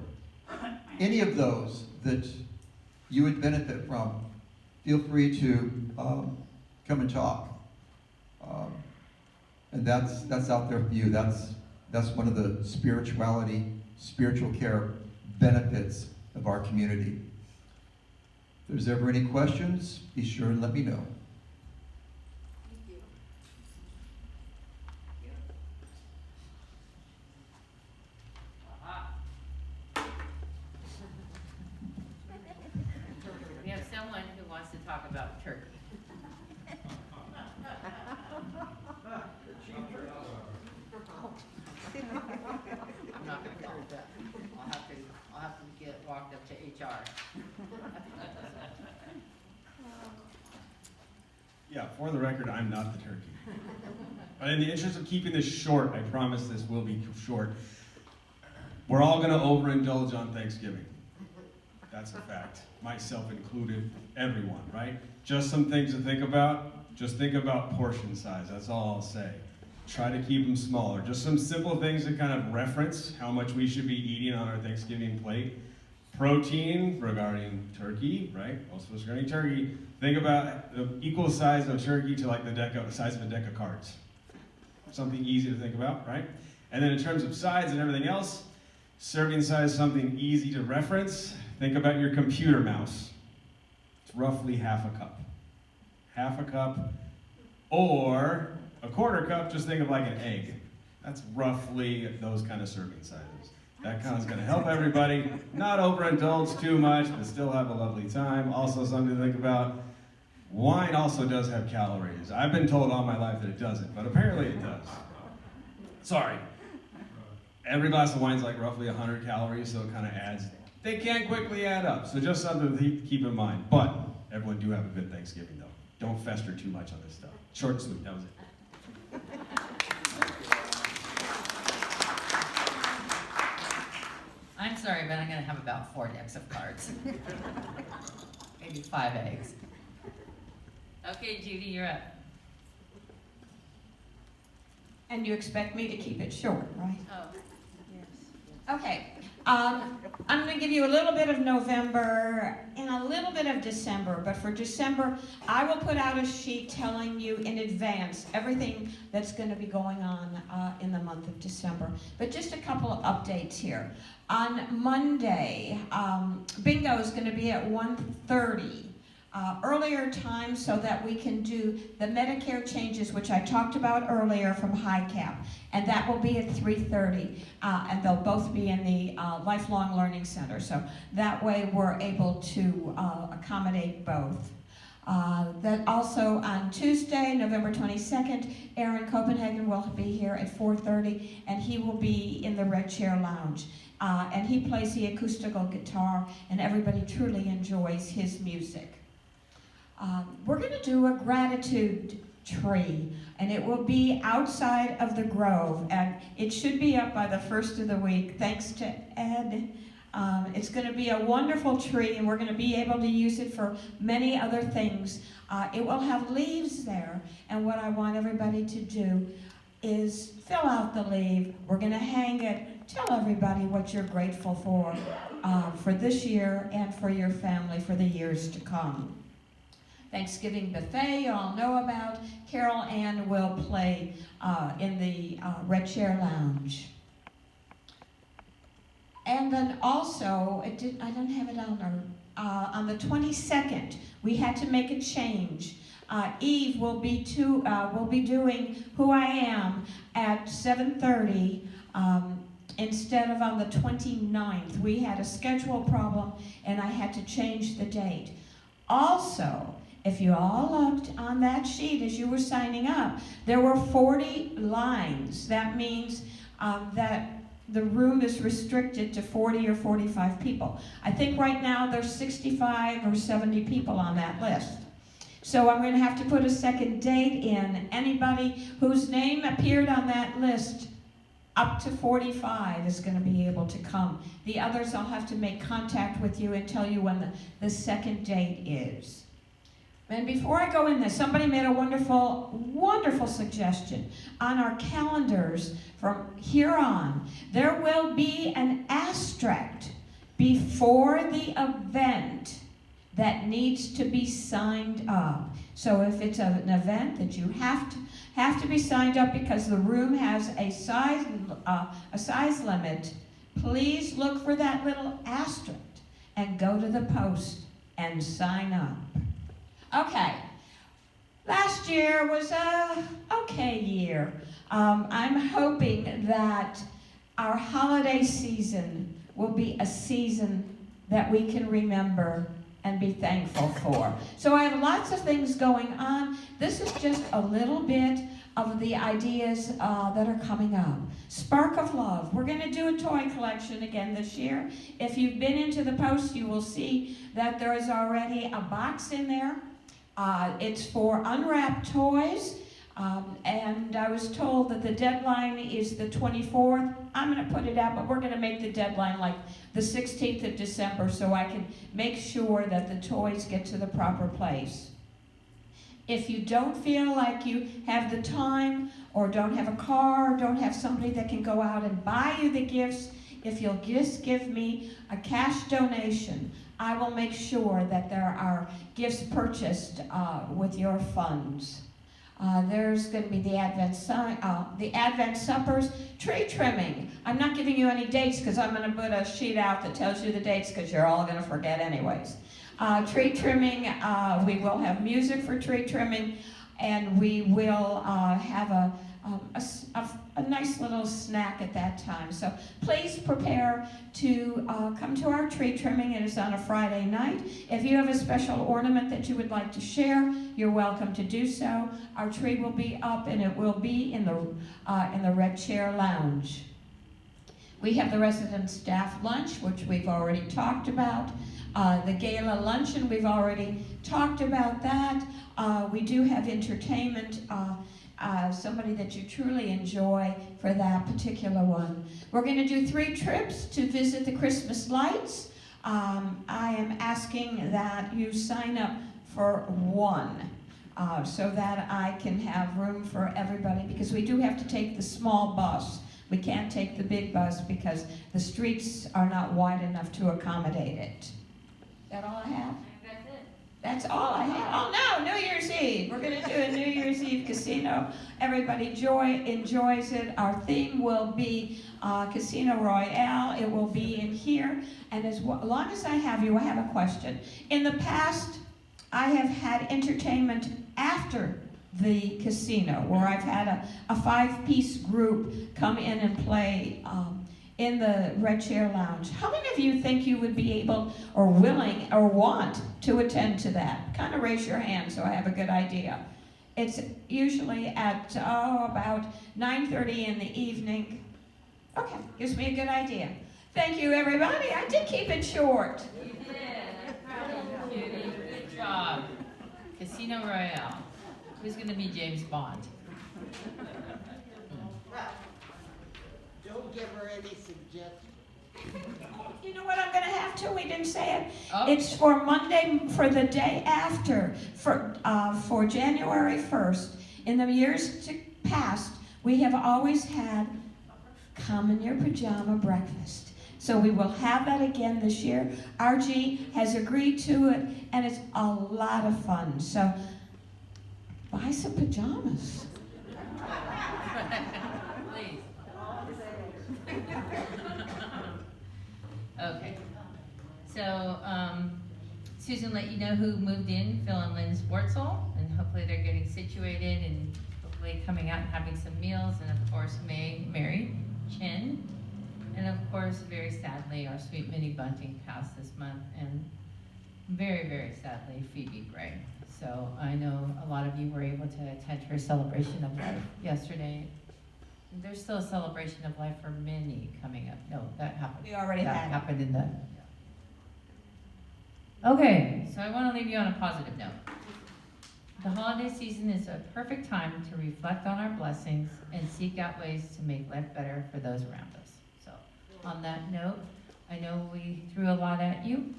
Any of those that you would benefit from, feel free to come and talk. And that's out there for you. That's one of the spiritual care benefits of our community. If there's ever any questions, be sure and let me know. We have someone who wants to talk about turkey. I'm not gonna cover that. I'll have to get walked up to HR. Yeah, for the record, I'm not the turkey. But in the interest of keeping this short, I promise this will be short. We're all gonna overindulge on Thanksgiving. That's a fact, myself included, everyone, right? Just some things to think about. Just think about portion size, that's all I'll say. Try to keep them smaller. Just some simple things to kind of reference how much we should be eating on our Thanksgiving plate. Protein regarding turkey, right? Most of us are going to eat turkey. Think about the equal size of turkey to like the size of a deck of cards. Something easy to think about, right? And then in terms of sides and everything else, serving size, something easy to reference. Think about your computer mouse. It's roughly half a cup. Half a cup, or a quarter cup, just think of like an egg. That's roughly those kind of serving sizes. That kind of is going to help everybody not overindulge too much, but still have a lovely time. Also something to think about, wine also does have calories. I've been told all my life that it doesn't, but apparently it does. Sorry. Every glass of wine is like roughly 100 calories, so it kind of adds. They can quickly add up, so just something to keep in mind. But everyone do have a good Thanksgiving, though. Don't fester too much on this stuff. Short and sweet, that was it. I'm sorry, but I'm gonna have about 4 decks of cards. Maybe 5 eggs. Okay, Judy, you're up. And you expect me to keep it short, right? Oh, Okay. I'm going to give you a little bit of November and a little bit of December, but for December, I will put out a sheet telling you in advance everything that's going to be going on in the month of December. But just a couple of updates here. On Monday, bingo is going to be at 1:30. Earlier time so that we can do the Medicare changes, which I talked about earlier from HICAP, and that will be at 3:30, and they'll both be in the Lifelong Learning Center, so that way we're able to accommodate both. That also on Tuesday, November 22nd, Aaron Copenhagen will be here at 4:30, and he will be in the Red Chair Lounge. And he plays the acoustical guitar, and everybody truly enjoys his music. We're going to do a gratitude tree, and it will be outside of the Grove, and it should be up by the first of the week, thanks to Ed. It's going to be a wonderful tree, and we're going to be able to use it for many other things. It will have leaves there, and what I want everybody to do is fill out the leaf. We're going to hang it. Tell everybody what you're grateful for this year and for your family for the years to come. Thanksgiving buffet you all know about. Carol Ann will play in the Red Chair Lounge. And then also, I don't have it on the 22nd, we had to make a change. Eve will be doing Who I Am at 7:30 instead of on the 29th. We had a schedule problem and I had to change the date. Also, if you all looked on that sheet as you were signing up, there were 40 lines. That means that the room is restricted to 40 or 45 people. I think right now there's 65 or 70 people on that list. So I'm going to have to put a second date in. Anybody whose name appeared on that list up to 45 is going to be able to come. The others, I'll have to make contact with you and tell you when the second date is. And before I go in there, somebody made a wonderful, wonderful suggestion. On our calendars from here on, there will be an asterisk before the event that needs to be signed up. So if it's an event that you have to be signed up because the room has a size limit, please look for that little asterisk and go to the post and sign up. Okay, last year was a okay year. I'm hoping that our holiday season will be a season that we can remember and be thankful for. So I have lots of things going on. This is just a little bit of the ideas that are coming up. Spark of Love. We're going to do a toy collection again this year. If you've been into the post, you will see that there is already a box in there. It's for unwrapped toys, and I was told that the deadline is the 24th. I'm going to put it out, but we're going to make the deadline like the 16th of December so I can make sure that the toys get to the proper place. If you don't feel like you have the time or don't have a car or don't have somebody that can go out and buy you the gifts, if you'll just give me a cash donation, I will make sure that there are gifts purchased with your funds. There's going to be the Advent suppers, tree trimming. I'm not giving you any dates because I'm going to put a sheet out that tells you the dates because you're all going to forget anyways. Tree trimming, we will have music for tree trimming, and we will have a nice little snack at that time. So please prepare to come to our tree trimming. It is on a Friday night. If you have a special ornament that you would like to share, you're welcome to do so. Our tree will be up, and it will be in the Red Chair Lounge. We have the resident staff lunch, which we've already talked about. The gala luncheon, we've already talked about that. We do have entertainment, somebody that you truly enjoy for that particular one. We're going to do 3 trips to visit the Christmas lights. I am asking that you sign up for 1 so that I can have room for everybody, because we do have to take the small bus. We can't take the big bus because the streets are not wide enough to accommodate it. Is that all I have? That's it. That's all I have. Oh no, New Year's Eve. We're going to do a New Year's Eve casino. Everybody enjoys it. Our theme will be Casino Royale. It will be in here. And as long as I have you, I have a question. In the past, I have had entertainment after the casino, where I've had a 5-piece group come in and play in the Red Chair Lounge. How many of you think you would be able or willing or want to attend to that? Kind of raise your hand so I have a good idea. It's usually at about 9:30 in the evening. Okay, gives me a good idea. Thank you, everybody. I did keep it short. You did. I'm proud of you, Judy. Good job. Casino Royale. Who's going to be James Bond? Don't give her any suggestions. You know what I'm going to have to? We didn't say it. Oh. It's for Monday, for the day after, for January 1st. In the years past, we have always had come in your pajama breakfast. So we will have that again this year. RG has agreed to it, and it's a lot of fun. So buy some pajamas. Please. Okay. So, Susan let you know who moved in, Phil and Lynn Sportzel, and hopefully they're getting situated and hopefully coming out and having some meals, and of course Mary Chin, and of course, very sadly, our sweet Minnie Bunting passed this month, and very, very sadly, Phoebe Gray. So I know a lot of you were able to attend her celebration of life yesterday. There's still a celebration of life for Minnie coming up. No, that happened. We already that had it. happened in the. Okay, so I want to leave you on a positive note. The holiday season is a perfect time to reflect on our blessings and seek out ways to make life better for those around us. So, on that note, I know we threw a lot at you.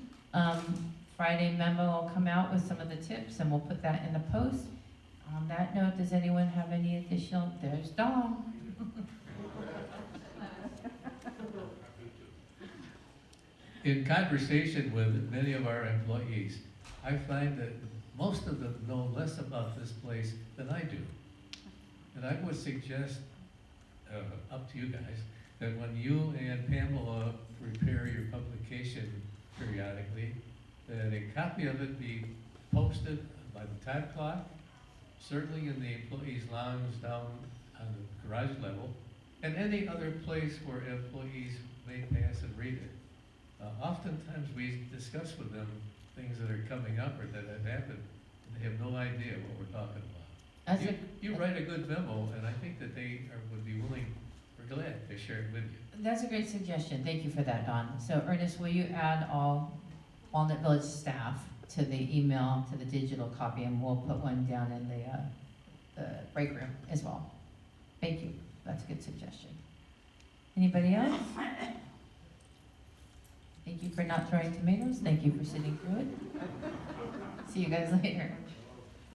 Friday memo will come out with some of the tips, and we'll put that in the post. On that note, does anyone have any additional? There's Dawn. In conversation with many of our employees, I find that most of them know less about this place than I do. And I would suggest, up to you guys, that when you and Pamela prepare your publication periodically, that a copy of it be posted by the time clock, certainly in the employees' lounge down on the garage level, and any other place where employees may pass and read it. Oftentimes we discuss with them things that are coming up or that have happened, and they have no idea what we're talking about. You write a good memo, and I think that they would be willing, or glad to share it with you. That's a great suggestion. Thank you for that, Dawn. So Ernest, will you add all Walnut Village staff to the email, to the digital copy, and we'll put one down in the break room as well. Thank you. That's a good suggestion. Anybody else? Thank you for not throwing tomatoes. Thank you for sitting through it. See you guys later.